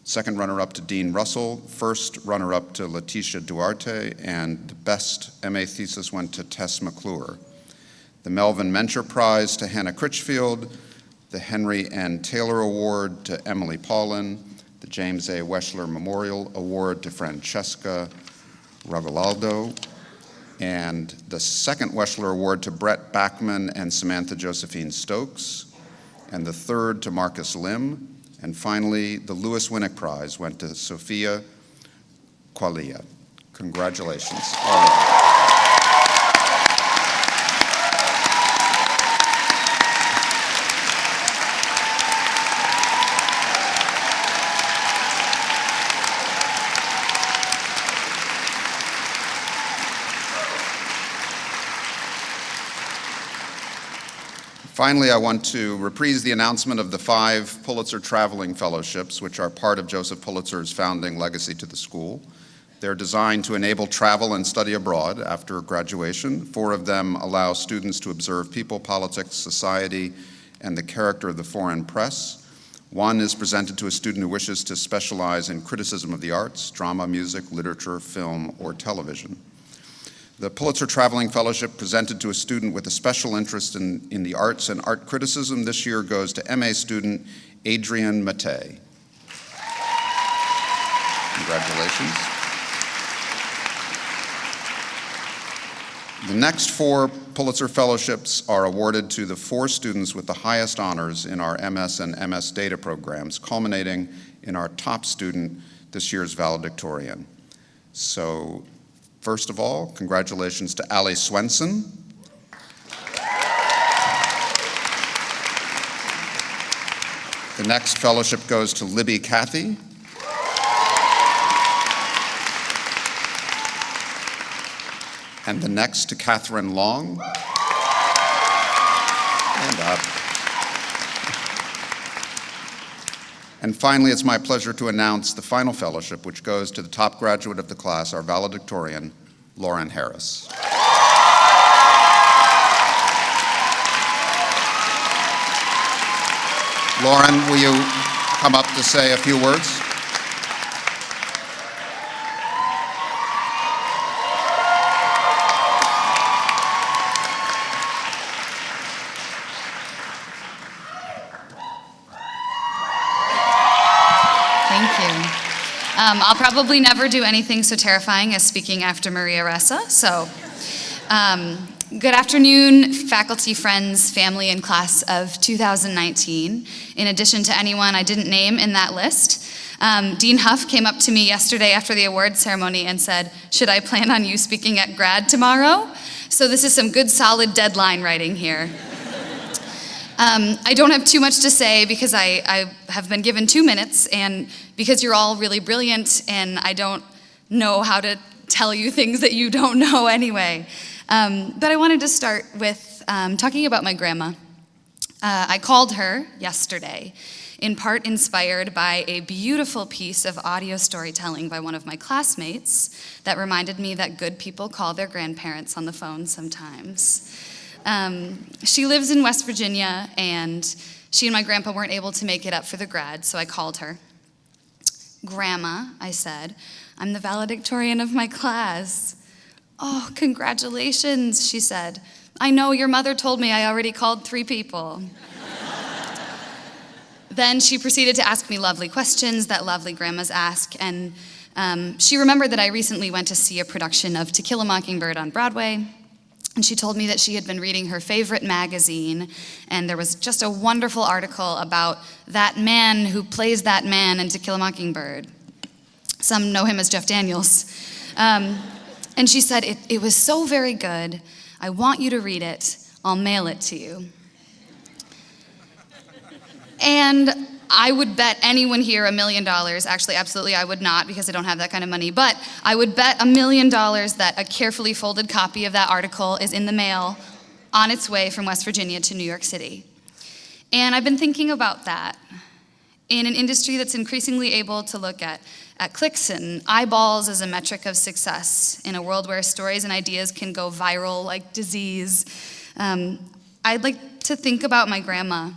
Second runner-up to Dean Russell, first runner-up to Leticia Duarte, and the Best MA Thesis went to Tess McClure. The Melvin Mencher Prize to Hannah Critchfield, the Henry N. Taylor Award to Emily Paulin, the James A. Weschler Memorial Award to Francesca Regalado, and the second Weschler Award to Brett Backman and Samantha Josephine Stokes, and the third to Marcus Lim, and finally, the Lewis Winnick Prize went to Sophia Qualia. Congratulations, all of you. Finally, I want to reprise the announcement of the 5 Pulitzer Traveling Fellowships, which are part of Joseph Pulitzer's founding legacy to the school. They're designed to enable travel and study abroad after graduation. 4 of them allow students to observe people, politics, society, and the character of the foreign press. One is presented to a student who wishes to specialize in criticism of the arts, drama, music, literature, film, or television. The Pulitzer Traveling Fellowship presented to a student with a special interest in the arts and art criticism this year goes to MA student Adrian Mattei. Congratulations. The next 4 Pulitzer Fellowships are awarded to the 4 students with the highest honors in our MS and MS Data programs, culminating in our top student, this year's valedictorian. So, first of all, congratulations to Ali Swenson. The next fellowship goes to Libby Cathy. And the next to Catherine Long. And up. And finally, it's my pleasure to announce the final fellowship, which goes to the top graduate of the class, our valedictorian, Lauren Harris. Lauren, will you come up to say a few words? I'll probably never do anything so terrifying as speaking after Maria Ressa. So, good afternoon, faculty, friends, family, and class of 2019. In addition to anyone I didn't name in that list, Dean Huff came up to me yesterday after the award ceremony and said, "Should I plan on you speaking at grad tomorrow?" So this is some good, solid deadline writing here. I don't have too much to say because I have been given 2 minutes, and because you're all really brilliant, and I don't know how to tell you things that you don't know anyway. But I wanted to start with talking about my grandma. I called her yesterday, in part inspired by a beautiful piece of audio storytelling by one of my classmates that reminded me that good people call their grandparents on the phone sometimes. She lives in West Virginia, and she and my grandpa weren't able to make it up for the grad, so I called her. "Grandma," I said, "I'm the valedictorian of my class." "Oh, congratulations," she said. "I know, your mother told me I already called 3 people." Then she proceeded to ask me lovely questions that lovely grandmas ask, and she remembered that I recently went to see a production of To Kill a Mockingbird on Broadway. And she told me that she had been reading her favorite magazine, and there was just a wonderful article about that man who plays that man in To Kill a Mockingbird. Some know him as Jeff Daniels. And she said, it was so very good. I want you to read it. I'll mail it to you. And I would bet anyone here $1 million, actually, absolutely I would not because I don't have that kind of money, but I would bet $1 million that a carefully folded copy of that article is in the mail on its way from West Virginia to New York City. And I've been thinking about that in an industry that's increasingly able to look at clicks and eyeballs as a metric of success, in a world where stories and ideas can go viral like disease. I'd like to think about my grandma,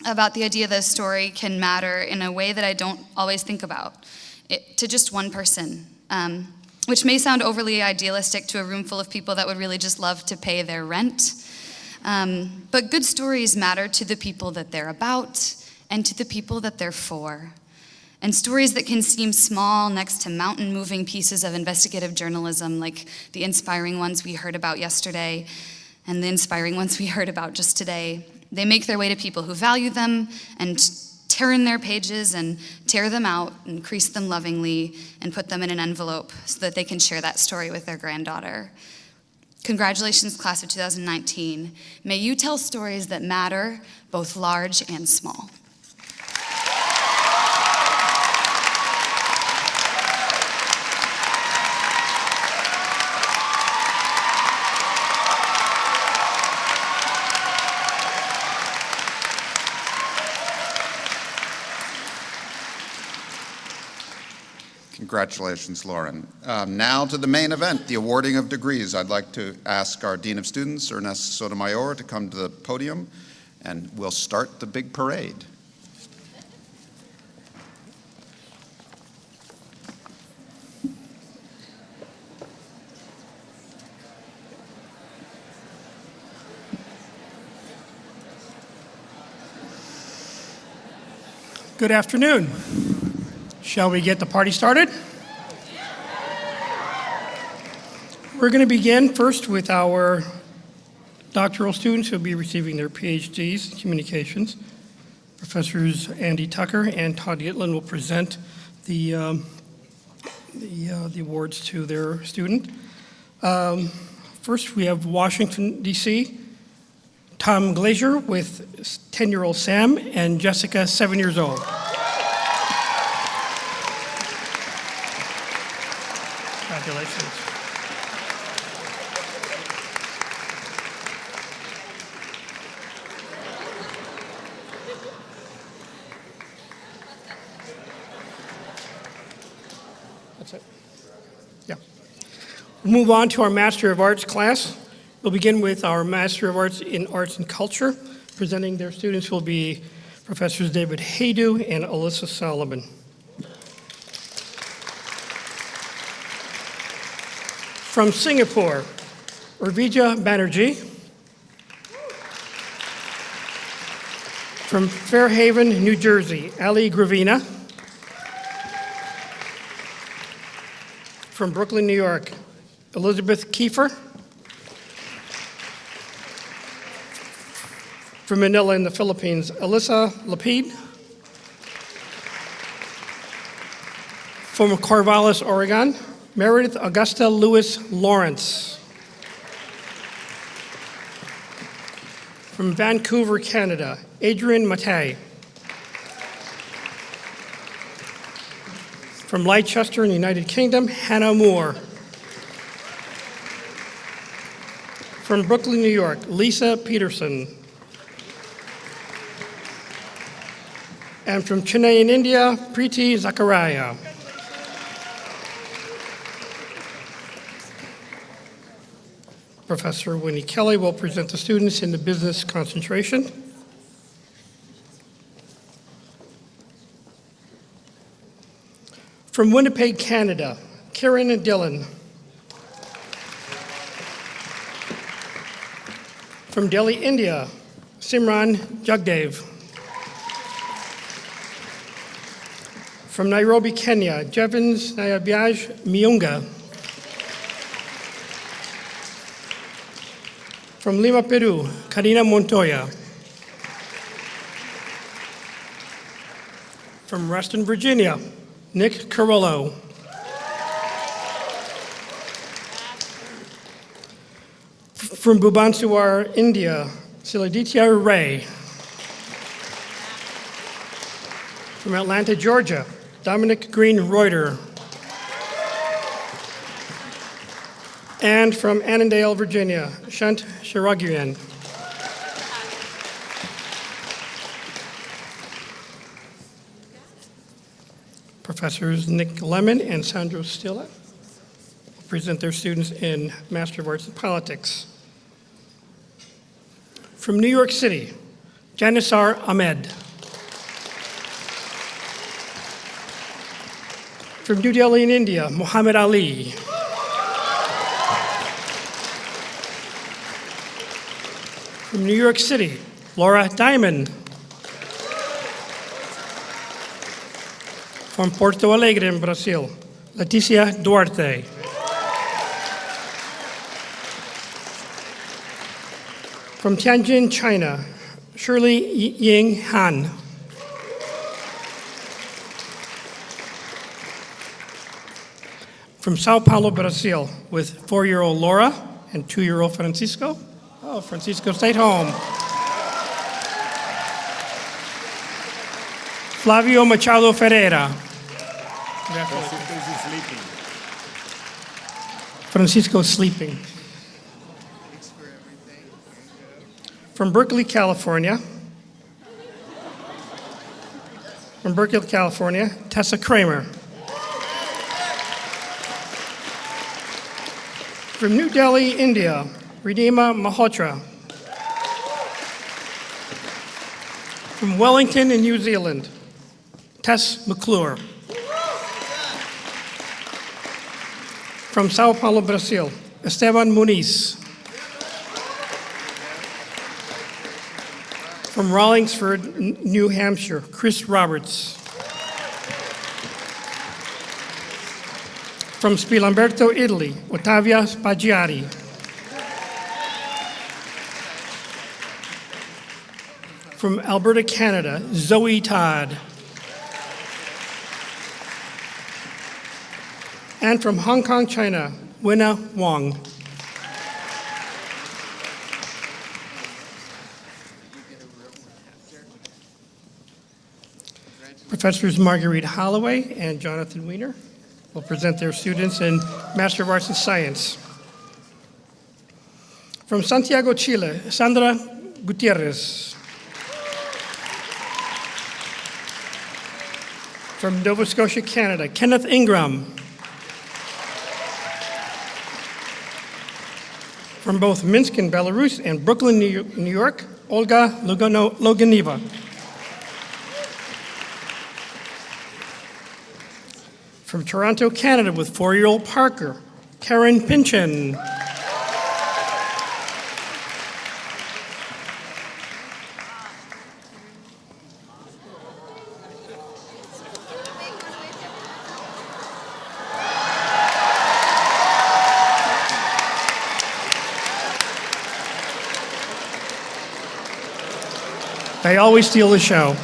about the idea that a story can matter in a way that I don't always think about, to just one person, which may sound overly idealistic to a room full of people that would really just love to pay their rent. But good stories matter to the people that they're about and to the people that they're for. And stories that can seem small next to mountain-moving pieces of investigative journalism, like the inspiring ones we heard about yesterday and the inspiring ones we heard about just today, they make their way to people who value them and turn their pages and tear them out and crease them lovingly and put them in an envelope so that they can share that story with their granddaughter. Congratulations, class of 2019. May you tell stories that matter, both large and small. Congratulations, Lauren. Now to the main event, the awarding of degrees. I'd like to ask our Dean of Students, Ernest Sotomayor, to come to the podium, and we'll start the big parade. Good afternoon. Shall we get the party started? We're going to begin first with our doctoral students who will be receiving their PhDs in communications. Professors Andy Tucker and Todd Gitlin will present the awards to their student. First, we have Washington, D.C., Tom Glazier with 10-year-old Sam and Jessica, 7 years old. Congratulations. That's it. Yeah. We'll move on to our Master of Arts class. We'll begin with our Master of Arts in Arts and Culture. Presenting their students will be Professors David Haydu and Alyssa Solomon. From Singapore, Urvija Banerjee. From Fairhaven, New Jersey, Ali Gravina. From Brooklyn, New York, Elizabeth Kiefer. From Manila in the Philippines, Alyssa Lapid. From Corvallis, Oregon, Meredith Augusta Lewis Lawrence. From Vancouver, Canada, Adrian Mattei. From Leicester in the United Kingdom, Hannah Moore. From Brooklyn, New York, Lisa Peterson. And from Chennai in India, Preeti Zakaria. Professor Winnie Kelly will present the students in the business concentration. From Winnipeg, Canada, Karen and Dylan. From Delhi, India, Simran Jagdev. From Nairobi, Kenya, Jevons Nayabyaj Miunga. From Lima, Peru, Karina Montoya. From Reston, Virginia, Nick Carollo. From Bhubaneswar, India, Siladitya Ray. From Atlanta, Georgia, Dominic Green Reuter. And from Annandale, Virginia, Shant Sharagian. Professors Nick Lemon and Sandro Stilla will present their students in Master of Arts in Politics. From New York City, Janisar Ahmed. From New Delhi in India, Muhammad Ali. From New York City, Laura Diamond. From Porto Alegre in Brazil, Leticia Duarte. From Tianjin, China, Shirley Ying Han. From Sao Paulo, Brazil, with 4-year-old Laura and 2-year-old Francisco. Oh, Francisco stayed home. Flavio Machado Ferreira. Francisco's sleeping. From Berkeley, California. From Berkeley, California, Tessa Kramer. From New Delhi, India, Ridhima Malhotra. From Wellington in New Zealand, Tess McClure. From Sao Paulo, Brazil, Esteban Muniz. From Rollingsford, New Hampshire, Chris Roberts. From Spilamberto, Italy, Ottavia Spaggiati. From Alberta, Canada, Zoe Todd. And from Hong Kong, China, Wena Wong. Professors Marguerite Holloway and Jonathan Weiner will present their students in Master of Arts in Science. From Santiago, Chile, Sandra Gutierrez. From Nova Scotia, Canada, Kenneth Ingram. From both Minsk in Belarus and Brooklyn, New York, Olga Loganiva. From Toronto, Canada, with 4-year-old Parker, Karen Pinchin. They always steal the show.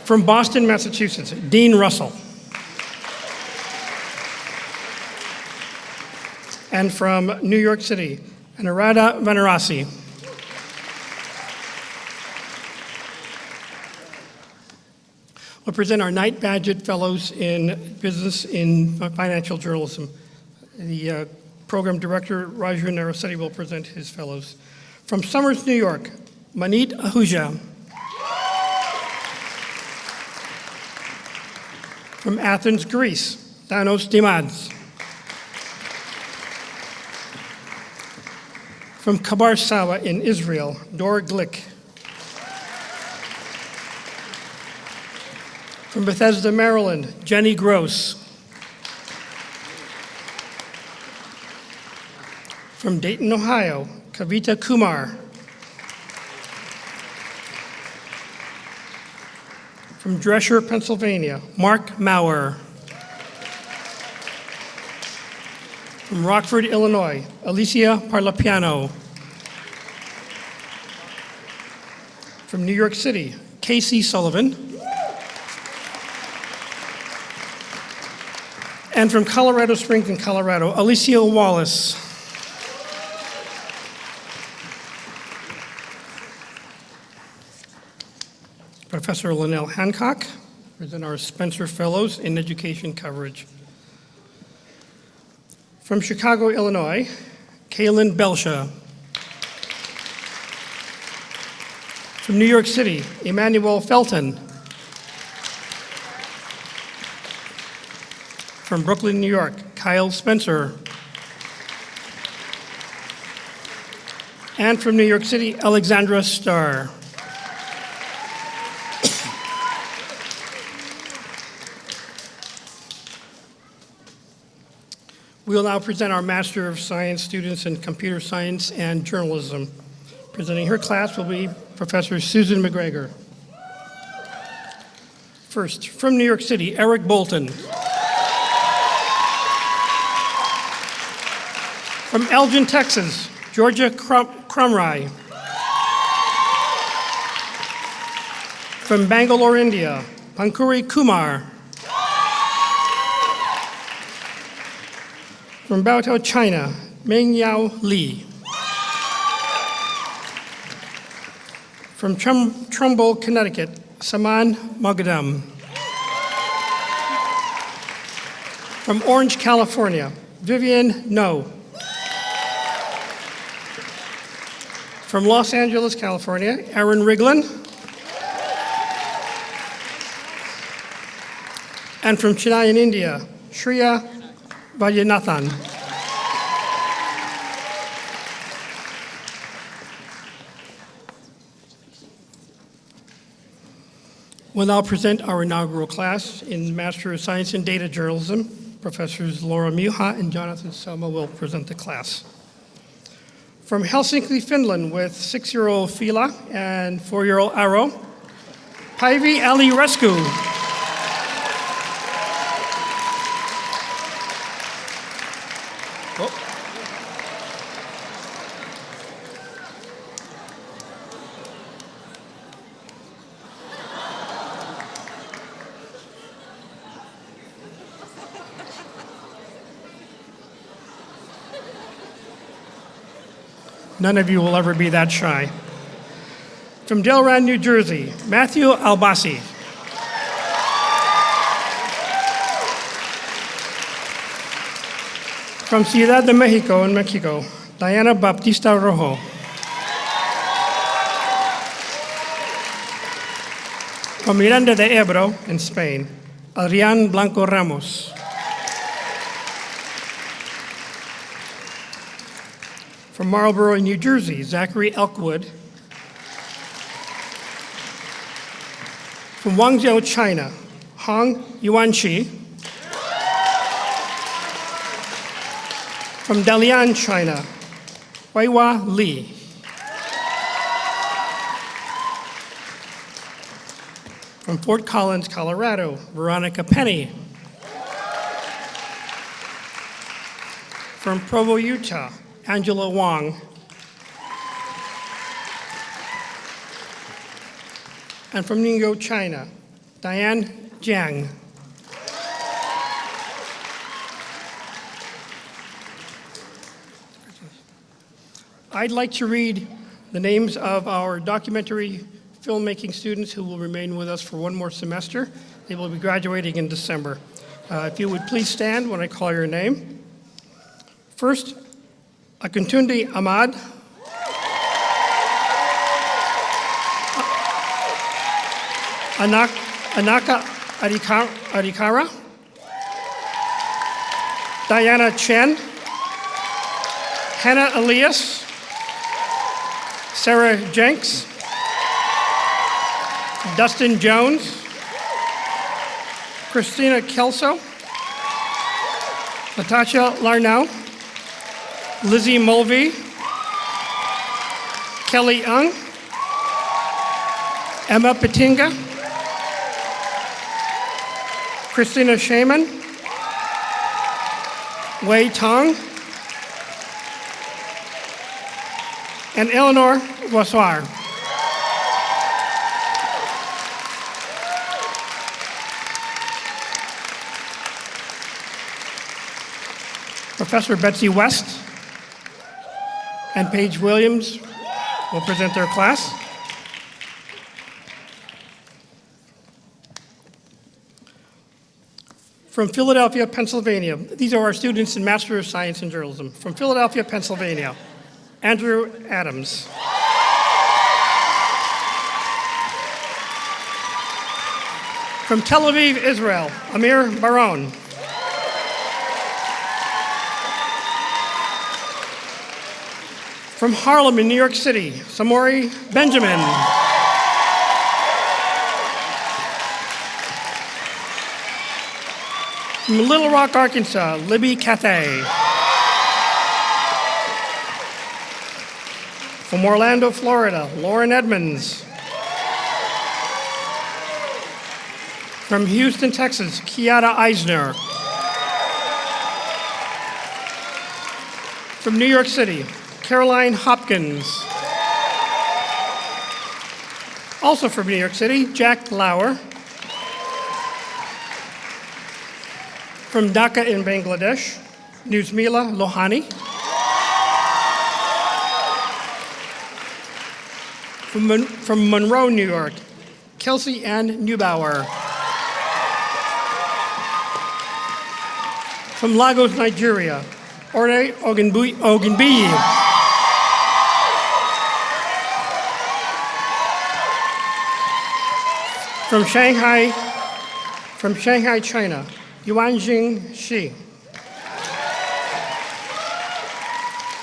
From Boston, Massachusetts, Dean Russell. And from New York City, Anurada Vanarasi. We'll present our Knight Badgett Fellows in Business in Financial Journalism. The program director, Raju Narasetti, will present his fellows. From Somers, New York, Manit Ahuja. From Athens, Greece, Danos Dimads. From Kabar Sawa in Israel, Dor Glick. From Bethesda, Maryland, Jenny Gross. From Dayton, Ohio, Kavita Kumar. From Dresher, Pennsylvania, Mark Maurer. From Rockford, Illinois, Alicia Parlapiano. From New York City, Casey Sullivan. And from Colorado Springs in Colorado, Alicia Wallace. Professor Linnell Hancock, present our Spencer Fellows in Education coverage. From Chicago, Illinois, Kaylin Belsha. From New York City, Emmanuel Felton. From Brooklyn, New York, Kyle Spencer. And from New York City, Alexandra Starr. We will now present our Master of Science students in Computer Science and Journalism. Presenting her class will be Professor Susan McGregor. First, from New York City, Eric Bolton. From Elgin, Texas, Georgia Crumry. From Bangalore, India, Pankuri Kumar. From Baotou, China, Mengyao Li. From Trumbull, Connecticut, Saman Mogadam. From Orange, California, Vivian No. From Los Angeles, California, Aaron Riglin. And from Chennai in India, Shreya Vajanathan. We'll now present our inaugural class in Master of Science in Data Journalism. Professors Laura Muha and Jonathan Soma will present the class. From Helsinki, Finland, with 6-year-old Fila and 4-year-old Aro, Päivi Alirescu. None of you will ever be that shy. From Delran, New Jersey, Matthew Albasi. From Ciudad de Mexico in Mexico, Diana Baptista Rojo. From Miranda de Ebro in Spain, Adrián Blanco Ramos. From Marlborough, New Jersey, Zachary Elkwood. From Guangzhou, China, Hong Yuanqi. From Dalian, China, Huihua Li. From Fort Collins, Colorado, Veronica Penny. From Provo, Utah, Angela Wong. And from Ningbo, China, Diane Jiang. I'd like to read the names of our documentary filmmaking students who will remain with us for one more semester. They will be graduating in December. If you would please stand when I call your name. First, Akintunde Ahmad. Anaka Adikara. Diana Chen. Hannah Elias. Sarah Jenks. Dustin Jones. Christina Kelso. Natasha Larnau. Lizzie Mulvey, Kelly Ung, Emma Patinga, Christina Shaman, Wei Tong, and Eleanor Wassoir. Professor Betsy West and Paige Williams will present their class. From Philadelphia, Pennsylvania, these are our students in Master of Science in Journalism. From Philadelphia, Pennsylvania, Andrew Adams. From Tel Aviv, Israel, Amir Baron. From Harlem in New York City, Samori Benjamin. From Little Rock, Arkansas, Libby Cathay. From Orlando, Florida, Lauren Edmonds. From Houston, Texas, Kiara Eisner. From New York City, Caroline Hopkins. Also from New York City, Jack Lauer. From Dhaka in Bangladesh, Nuzmila Lohani. From Monroe, New York, Kelsey Ann Neubauer. From Lagos, Nigeria, Ore Ogunbiyi. From Shanghai, China, Yuanjing Shi.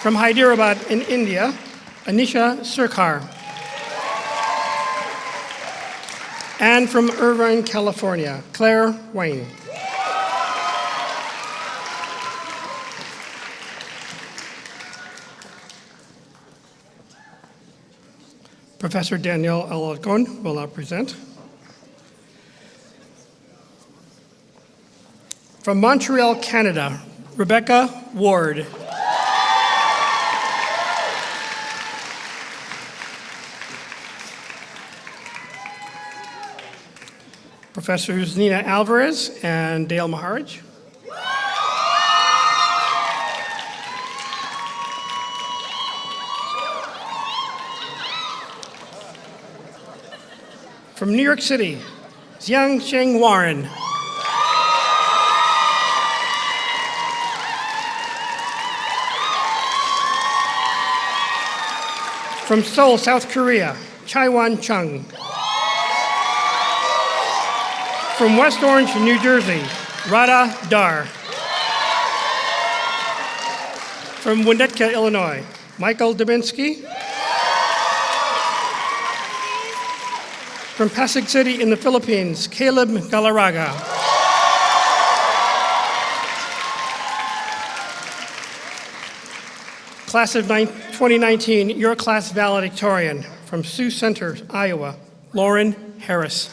From Hyderabad in India, Anisha Surkar. And from Irvine, California, Claire Wayne. Professor Danielle Alarcon will now present. From Montreal, Canada, Rebecca Ward. Professors Nina Alvarez and Dale Maharaj. From New York City, Xiang Sheng Warren. From Seoul, South Korea, Chaiwan Chung. From West Orange, New Jersey, Radha Dar. From Winnetka, Illinois, Michael Dubinsky. From Pasig City in the Philippines, Caleb Galarraga. Class of 2019, your class valedictorian from Sioux Center, Iowa, Lauren Harris.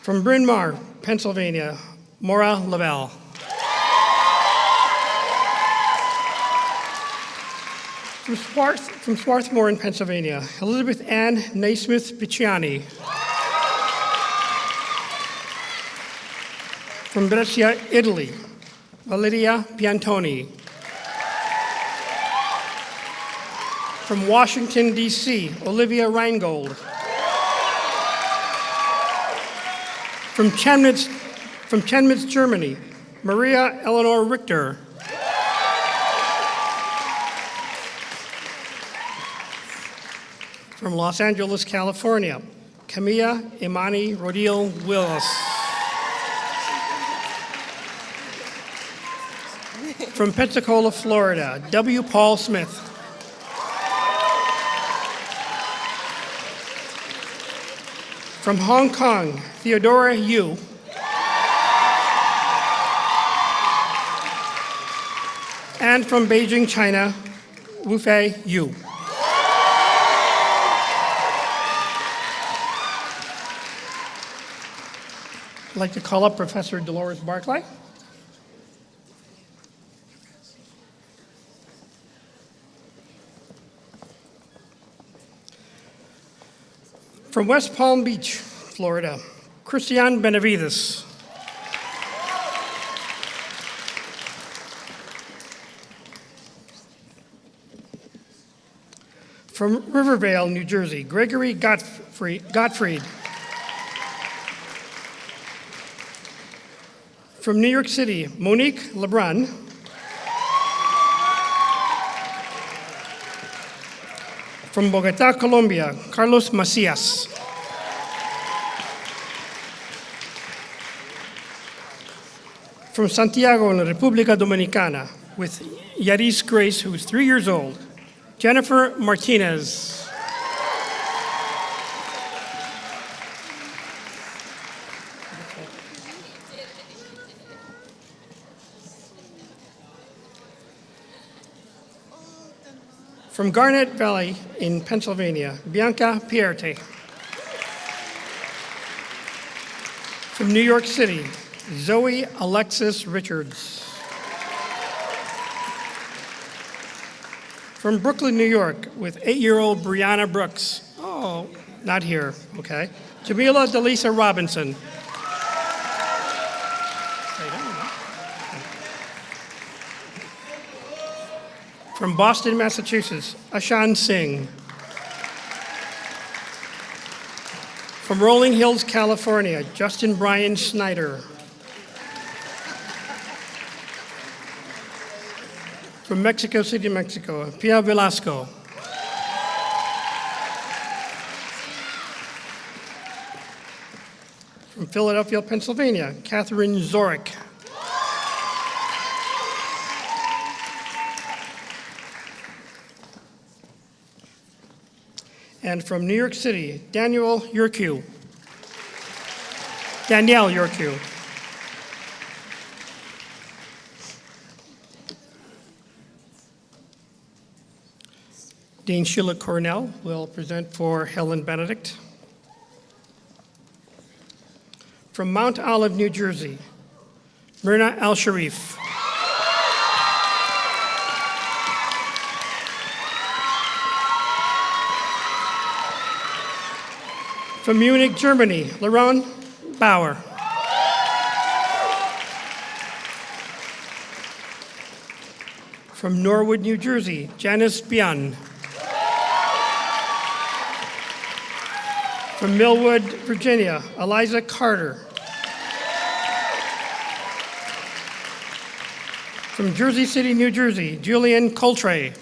From Bryn Mawr, Pennsylvania, Maura Lavelle. From Swarthmore in Pennsylvania, Elizabeth Ann Naismith Picciani. From Brescia, Italy, Valeria Piantoni. From Washington, D.C., Olivia Reingold. From Chemnitz, Germany, Maria Eleanor Richter. From Los Angeles, California, Camilla Imani Rodil Willis. From Pensacola, Florida, W. Paul Smith. From Hong Kong, Theodora Yu. And from Beijing, China, Wufei Yu. I'd like to call up Professor Dolores Barclay. From West Palm Beach, Florida, Christian Benavides. From Rivervale, New Jersey, Gregory Gottfried. From New York City, Monique Lebrun. From Bogota, Colombia, Carlos Macias. From Santiago in the República Dominicana, with Yaris Grace, who's 3 years old, Jennifer Martinez. From Garnet Valley in Pennsylvania, Bianca Pierte. From New York City, Zoe Alexis Richards. From Brooklyn, New York, with 8-year-old Brianna Brooks. Oh, not here, okay. Jamila Delisa Robinson. From Boston, Massachusetts, Ashan Singh. From Rolling Hills, California, Justin Brian Snyder. From Mexico City, Mexico, Pia Velasco. From Philadelphia, Pennsylvania, Catherine Zorick. And from New York City, Danielle Yurku. Dean Sheila Cornell will present for Helen Benedict. From Mount Olive, New Jersey, Myrna Al-Sharif. From Munich, Germany, Laron Bauer. From Norwood, New Jersey, Janice Bian. From Millwood, Virginia, Eliza Carter. From Jersey City, New Jersey, Julian Coltrane.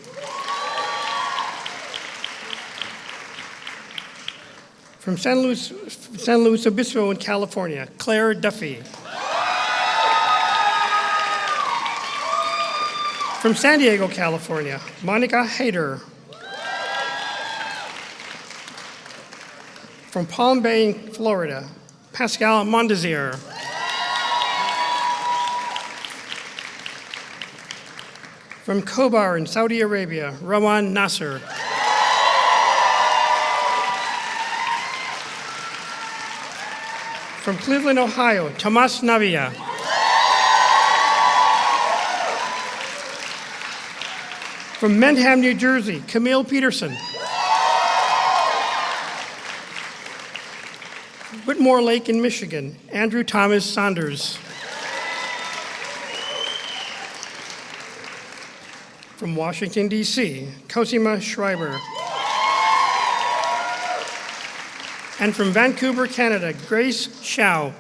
From San Luis Obispo in California, Claire Duffy. From San Diego, California, Monica Hayter. From Palm Bay, Florida, Pascal Mondesir. From Khobar in Saudi Arabia, Rawan Nasser. From Cleveland, Ohio, Tomas Navia. From Mendham, New Jersey, Camille Peterson. Whitmore Lake in Michigan, Andrew Thomas Saunders. From Washington, D.C., Cosima Schreiber. And from Vancouver, Canada, Grace Shao.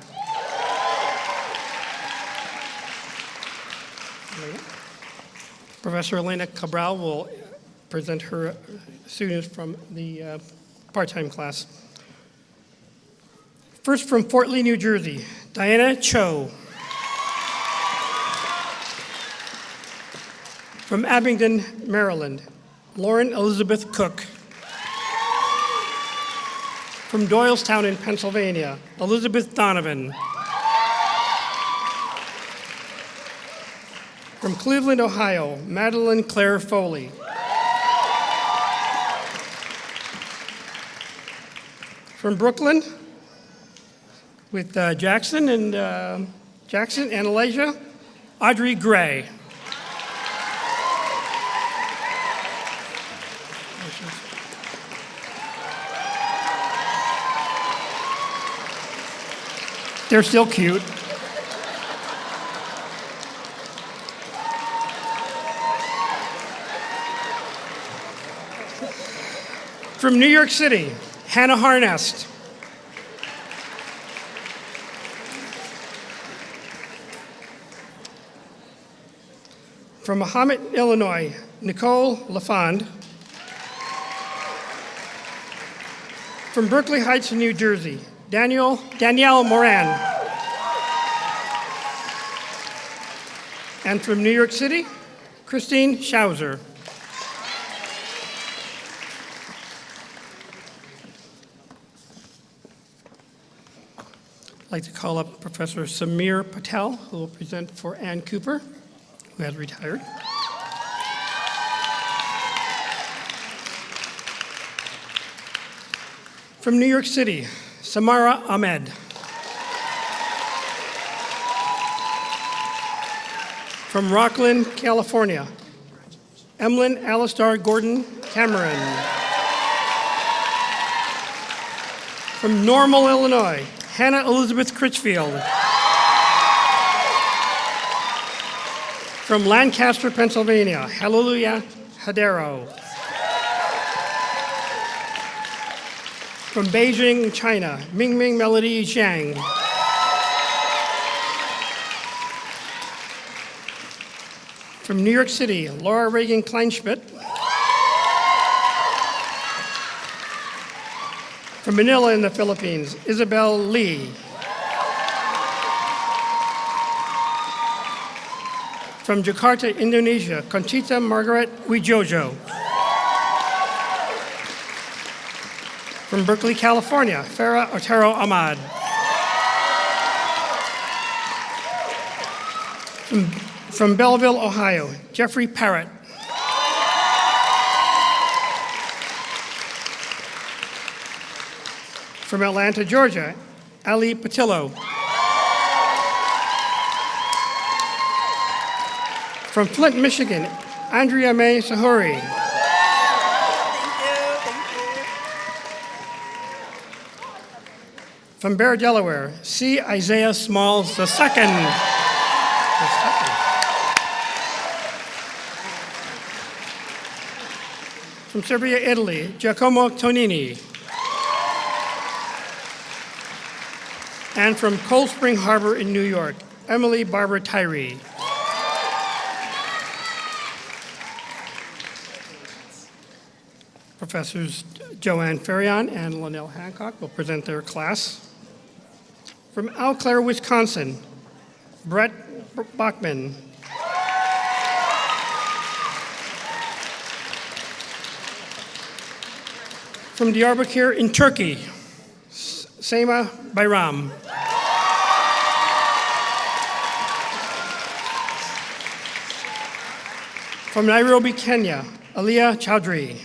Professor Elena Cabral will present her students from the part-time class. First from Fort Lee, New Jersey, Diana Cho. From Abingdon, Maryland, Lauren Elizabeth Cook. From Doylestown in Pennsylvania, Elizabeth Donovan. From Cleveland, Ohio, Madeline Claire Foley. From Brooklyn, with Jackson and Elijah, Audrey Gray. They're still cute. From New York City, Hannah Harnest. From Mahomet, Illinois, Nicole LaFond. From Berkeley Heights, New Jersey, Danielle Moran. And from New York City, Christine Schauser. I'd like to call up Professor Samir Patel, who will present for Ann Cooper, who has retired. From New York City, Samara Ahmed. From Rockland, California, Emlyn Alistar Gordon Cameron. From Normal, Illinois, Hannah Elizabeth Critchfield. From Lancaster, Pennsylvania, Hallelujah Hadero. From Beijing, China, Mingming Melody Zhang. From New York City, Laura Reagan Kleinschmidt. From Manila in the Philippines, Isabel Lee. From Jakarta, Indonesia, Conchita Margaret Wijojo. From Berkeley, California, Farah Otero Ahmad. From Belleville, Ohio, Jeffrey Parrott. From Atlanta, Georgia, Ali Patillo. From Flint, Michigan, Andrea May Sahuri. From Bear, Delaware, C. Isaiah Smalls II. From Serbia, Italy, Giacomo Tonini. And from Cold Spring Harbor in New York, Emily Barbara Tyree. Professors Joanne Ferrion and Linnell Hancock will present their class. From Eau Claire, Wisconsin, Brett Bachman. From Diyarbakir in Turkey, Sema Bayram. From Nairobi, Kenya, Aliyah Chowdhury.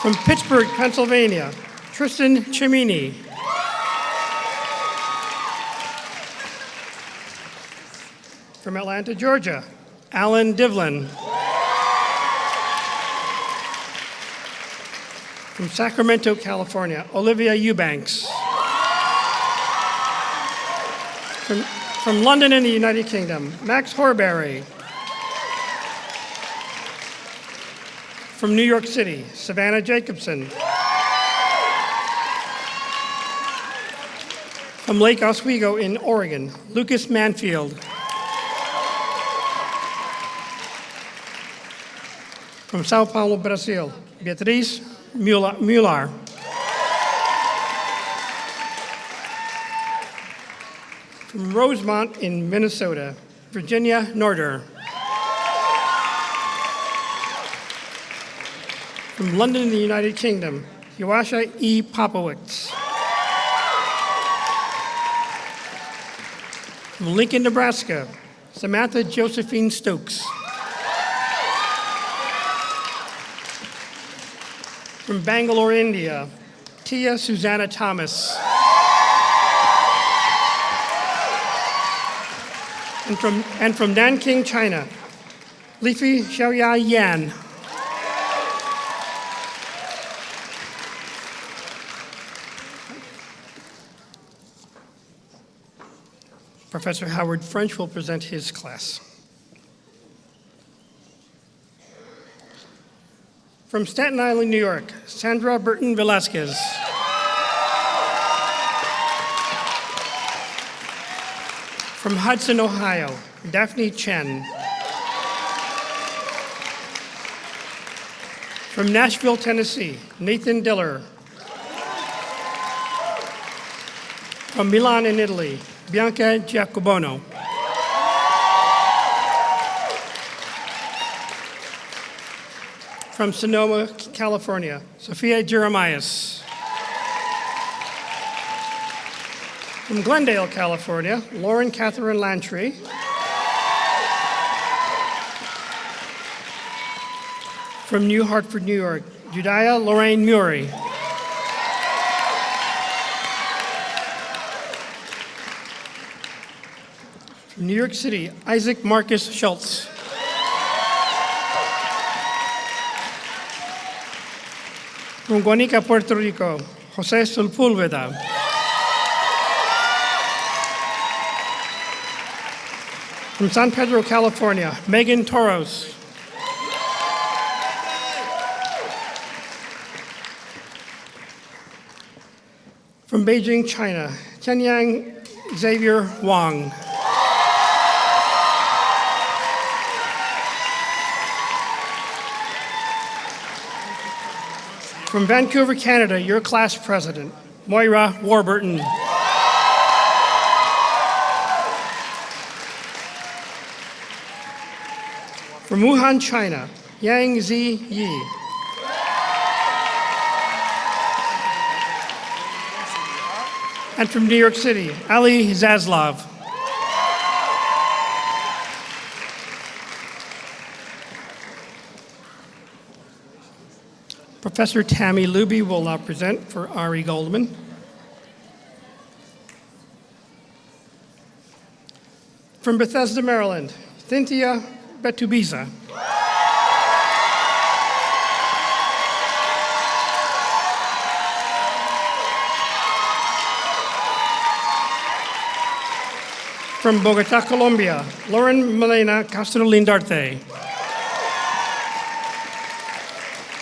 From Pittsburgh, Pennsylvania, Tristan Chimini. From Atlanta, Georgia, Alan Divlin. From Sacramento, California, Olivia Eubanks. From London in the United Kingdom, Max Horbury. From New York City, Savannah Jacobson. From Lake Oswego in Oregon, Lucas Manfield. From Sao Paulo, Brazil, Beatriz Mular. From Rosemont in Minnesota, Virginia Norder. From London in the United Kingdom, Yawasha E. Popowicz. From Lincoln, Nebraska, Samantha Josephine Stokes. From Bangalore, India, Tia Susanna Thomas. And from Nanking, China, Lifi Xiaoya Yan. Professor Howard French will present his class. From Staten Island, New York, Sandra Burton Velasquez. From Hudson, Ohio, Daphne Chen. From Nashville, Tennessee, Nathan Diller. From Milan in Italy, Bianca Giacobono. From Sonoma, California, Sophia Jeremias. From Glendale, California, Lauren Catherine Lantry. From New Hartford, New York, Judea Lorraine Murray. From New York City, Isaac Marcus Schultz. From Guanica, Puerto Rico, Jose Sulpulveda. From San Pedro, California, Megan Toros. From Beijing, China, Tianyang Xavier Wang. From Vancouver, Canada, your class president, Moira Warburton. From Wuhan, China, Yang Zi Yi. And from New York City, Ali Zaslov. Professor Tammy Luby will now present for Ari Goldman. From Bethesda, Maryland, Cynthia Betubiza. From Bogota, Colombia, Lauren Melena Castro-Lindarte.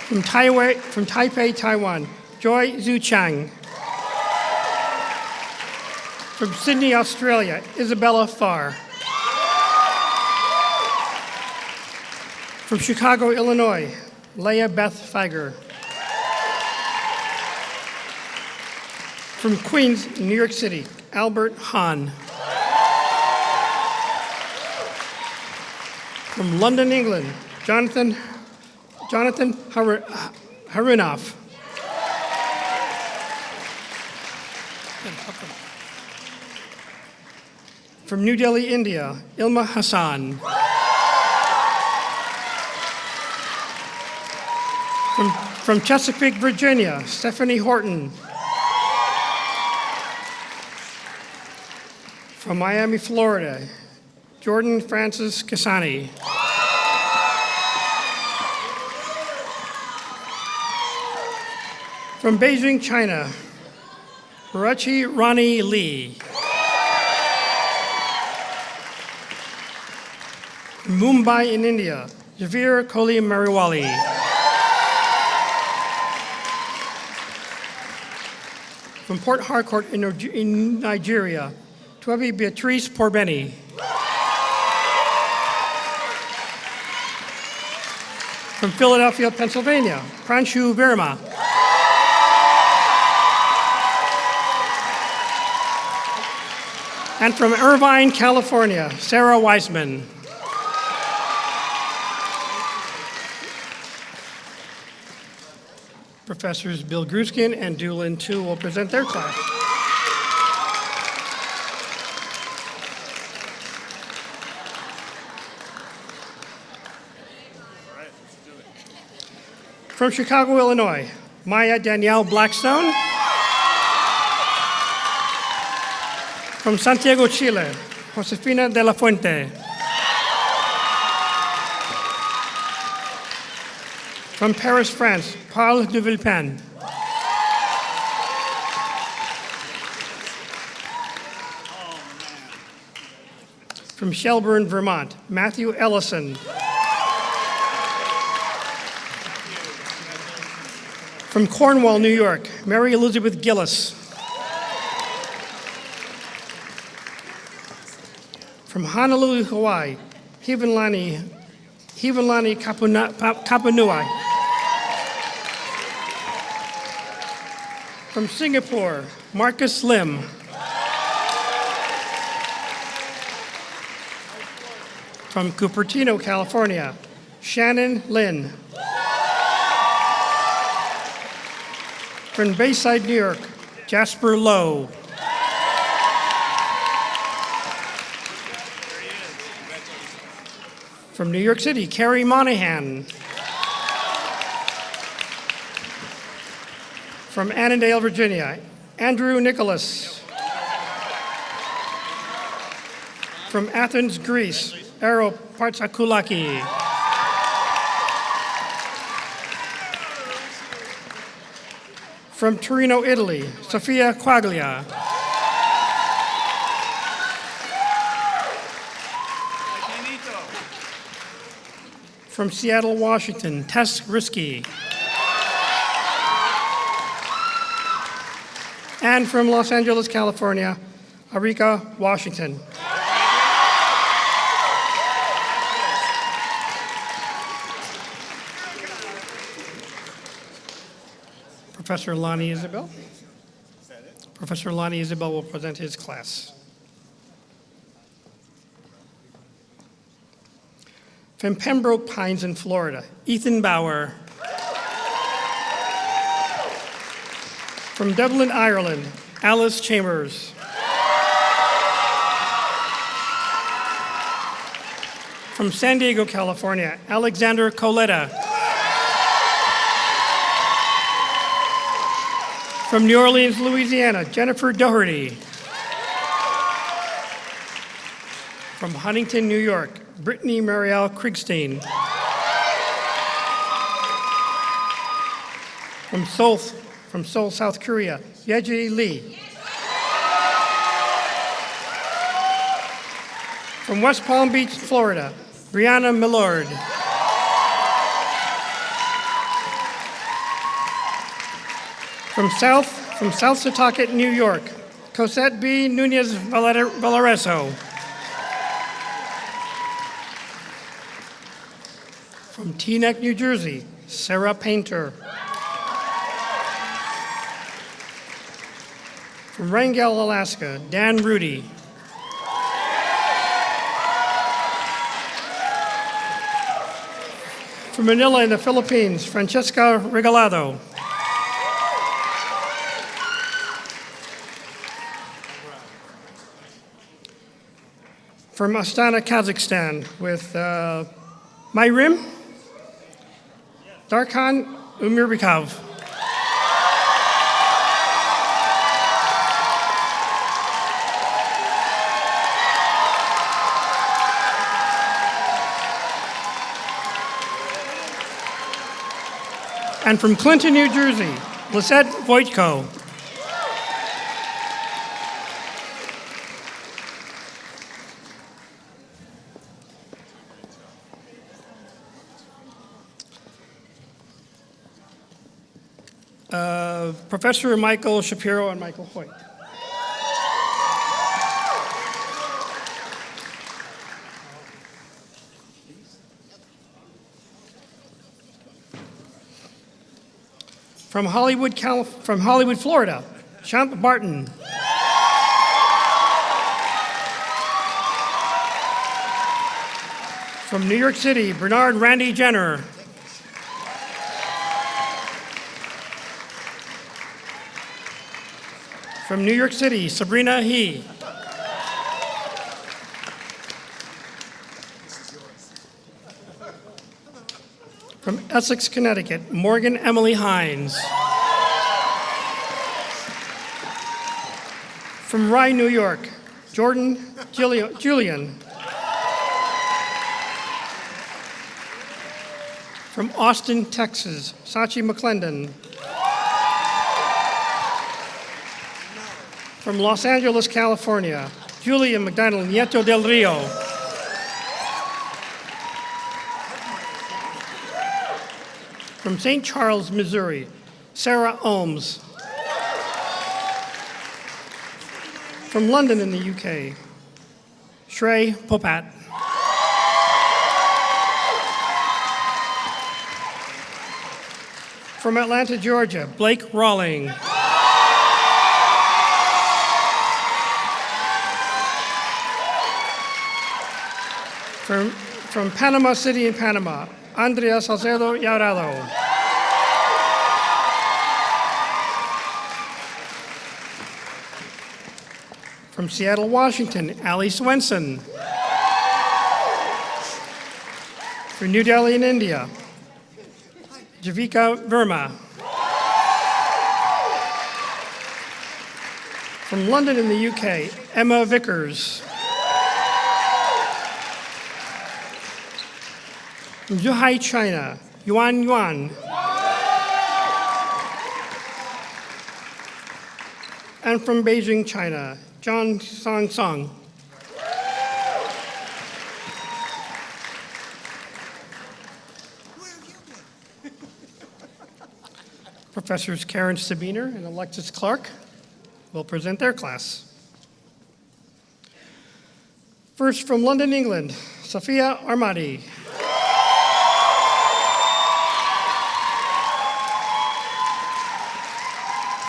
From Taipei, Taiwan, Joy Zhu Chang. From Sydney, Australia, Isabella Farr. From Chicago, Illinois, Leah Beth Feiger. From Queens, New York City, Albert Hahn. From London, England, Jonathan Harunoff. From New Delhi, India, Ilma Hassan. From Chesapeake, Virginia, Stephanie Horton. From Miami, Florida, Jordan Francis Casani. From Beijing, China, Rachi Rani Lee. From Mumbai in India, Javir Kohli Mariwali. From Port Harcourt in Nigeria, Twebi Beatrice Porbeni. From Philadelphia, Pennsylvania, Pranshu Verma. And from Irvine, California, Sarah Weisman. Professors Bill Gruskin and Doolin Tu will present their class. From Chicago, Illinois, Maya Danielle Blackstone. From Santiago, Chile, Josefina de la Fuente. From Paris, France, Paul de Villepin. From Shelburne, Vermont, Matthew Ellison. From Cornwall, New York, Mary Elizabeth Gillis. From Honolulu, Hawaii, Hivanlani Kapanui. From Singapore, Marcus Lim. From Cupertino, California, Shannon Lin. From Bayside, New York, Jasper Lowe. From New York City, Carrie Monahan. From Annandale, Virginia, Andrew Nicholas. From Athens, Greece, Ero Partsakoulaki. From Torino, Italy, Sofia Quaglia. From Seattle, Washington, Tess Risky. And from Los Angeles, California, Arika Washington. Professor Lonnie Isabel. Professor Lonnie Isabel will present his class. From Pembroke Pines in Florida, Ethan Bauer. From Dublin, Ireland, Alice Chambers. From San Diego, California, Alexander Coletta. From New Orleans, Louisiana, Jennifer Doherty. From Huntington, New York, Brittany Marielle Kriegstein. From Seoul, South Korea, Yeji Lee. From West Palm Beach, Florida, Brianna Millard. From South Setauket, New York, Cosette B. Nunez Valareso. From Teaneck, New Jersey, Sarah Painter. From Wrangell, Alaska, Dan Rudy. From Manila in the Philippines, Francesca Regalado. From Astana, Kazakhstan, with Mayrim Darkhan Umirbekov. And from Clinton, New Jersey, Lisette Voitko. Professor Michael Shapiro and Michael Hoyt. From Hollywood, Florida, Champ Barton. From New York City, Bernard Randy Jenner. From New York City, Sabrina He. From Essex, Connecticut, Morgan Emily Hines. From Rye, New York, Jordan Julian. From Austin, Texas, Sachi McClendon. From Los Angeles, California, Julia McDonald Nieto del Rio. From St. Charles, Missouri, Sarah Ohms. From London in the UK, Shrey Popat. From Atlanta, Georgia, Blake Rawling. From Panama City in Panama, Andrea Salcedo Yaurado. From Seattle, Washington, Ali Swenson. From New Delhi in India, Javika Verma. From London in the UK, Emma Vickers. From Zhuhai, China, Yuan Yuan. And from Beijing, China, Zhang Song Song. Professors Karen Sabiner and Alexis Clark will present their class. First, from London, England, Sophia Armadi.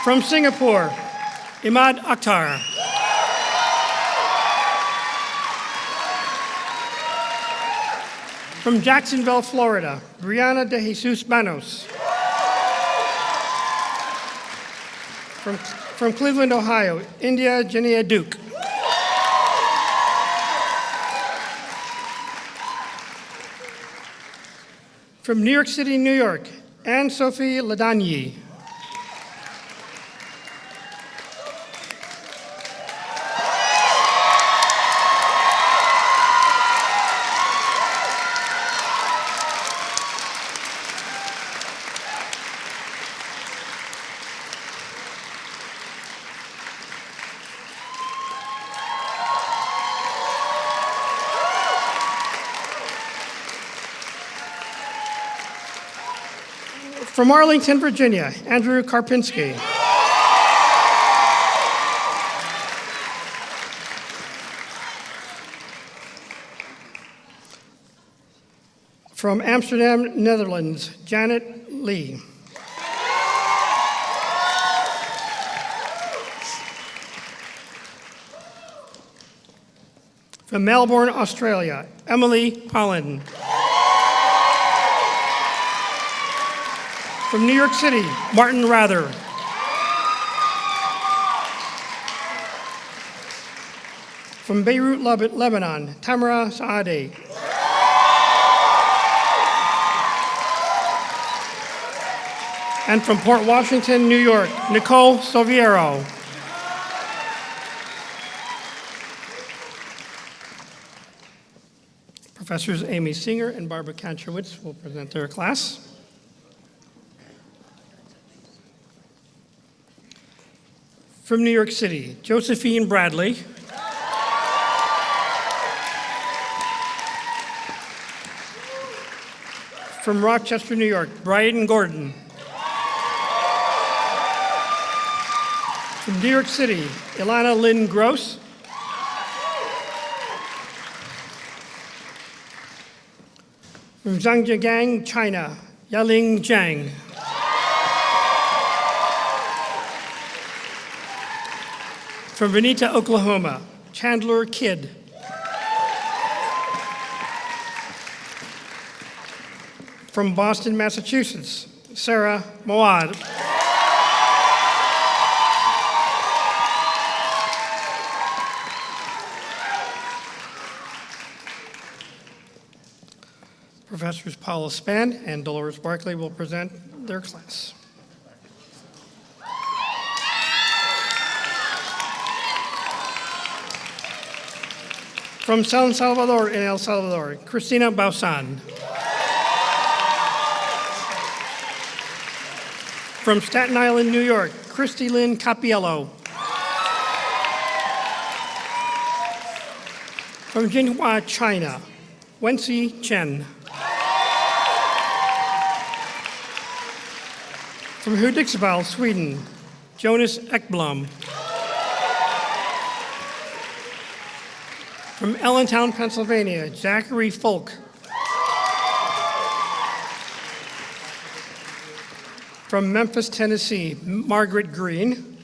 From Singapore, Imad Akhtar. From Jacksonville, Florida, Brianna De Jesus Manos. From Cleveland, Ohio, India Jania Duke. From New York City, New York, Anne-Sophie Ladagny. From Arlington, Virginia, Andrew Karpinski. From Amsterdam, Netherlands, Janet Lee. From Melbourne, Australia, Emily Holland. From New York City, Martin Rather. From Beirut, Lebanon, Tamara Saadeh. And from Port Washington, New York, Nicole Soviero. Professors Amy Singer and Barbara Kantrowitz will present their class. From New York City, Josephine Bradley. From Rochester, New York, Brian Gordon. From New York City, Ilana Lynn Gross. From Zhangjiagang, China, Yaling Zhang. From Vinita, Oklahoma, Chandler Kidd. From Boston, Massachusetts, Sarah Moad. Professors Paula Spann and Dolores Barkley will present their class. From San Salvador in El Salvador, Cristina Bausan. From Staten Island, New York, Christy Lynn Capiello. From Jinhua, China, Wenxi Chen. From Hudiksvall, Sweden, Jonas Ekblom. From Allentown, Pennsylvania, Zachary Folk. From Memphis, Tennessee, Margaret Green.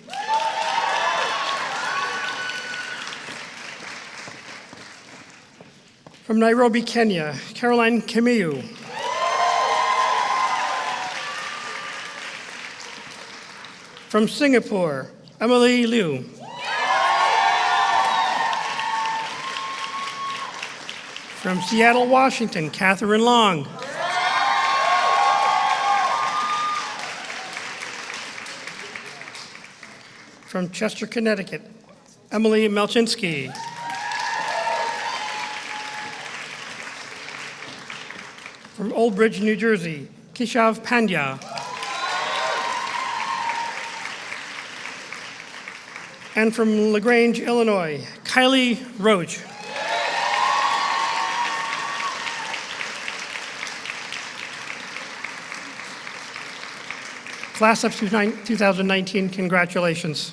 From Nairobi, Kenya, Caroline Kimiyu. From Singapore, Emily Liu. From Seattle, Washington, Catherine Long. From Chester, Connecticut, Emily Melchinsky. From Old Bridge, New Jersey, Keshav Pandya. And from LaGrange, Illinois, Kylie Roach. Class of 2019, congratulations.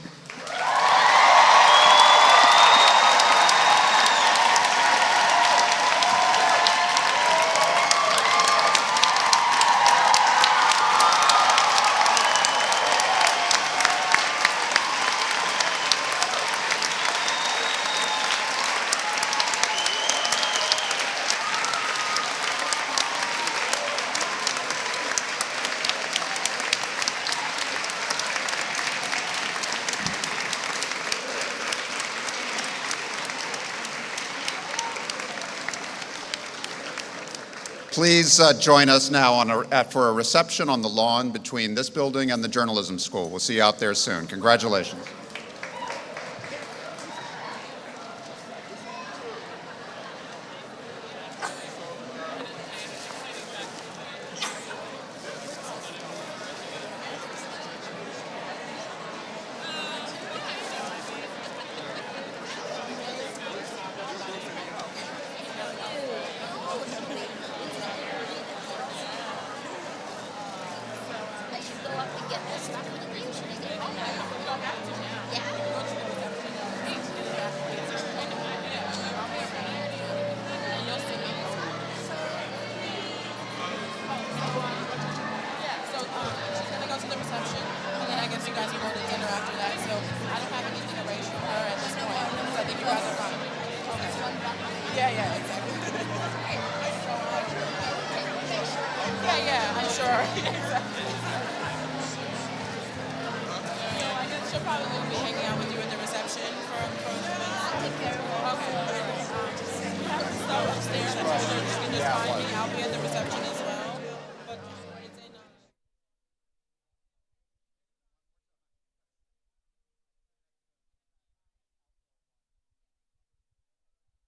Please join us now for a reception on the lawn between this building and the journalism school. We'll see you out there soon. Congratulations. She'll probably be hanging out with you at the reception for okay. So upstairs, I told her you can just find me. I'll be at the reception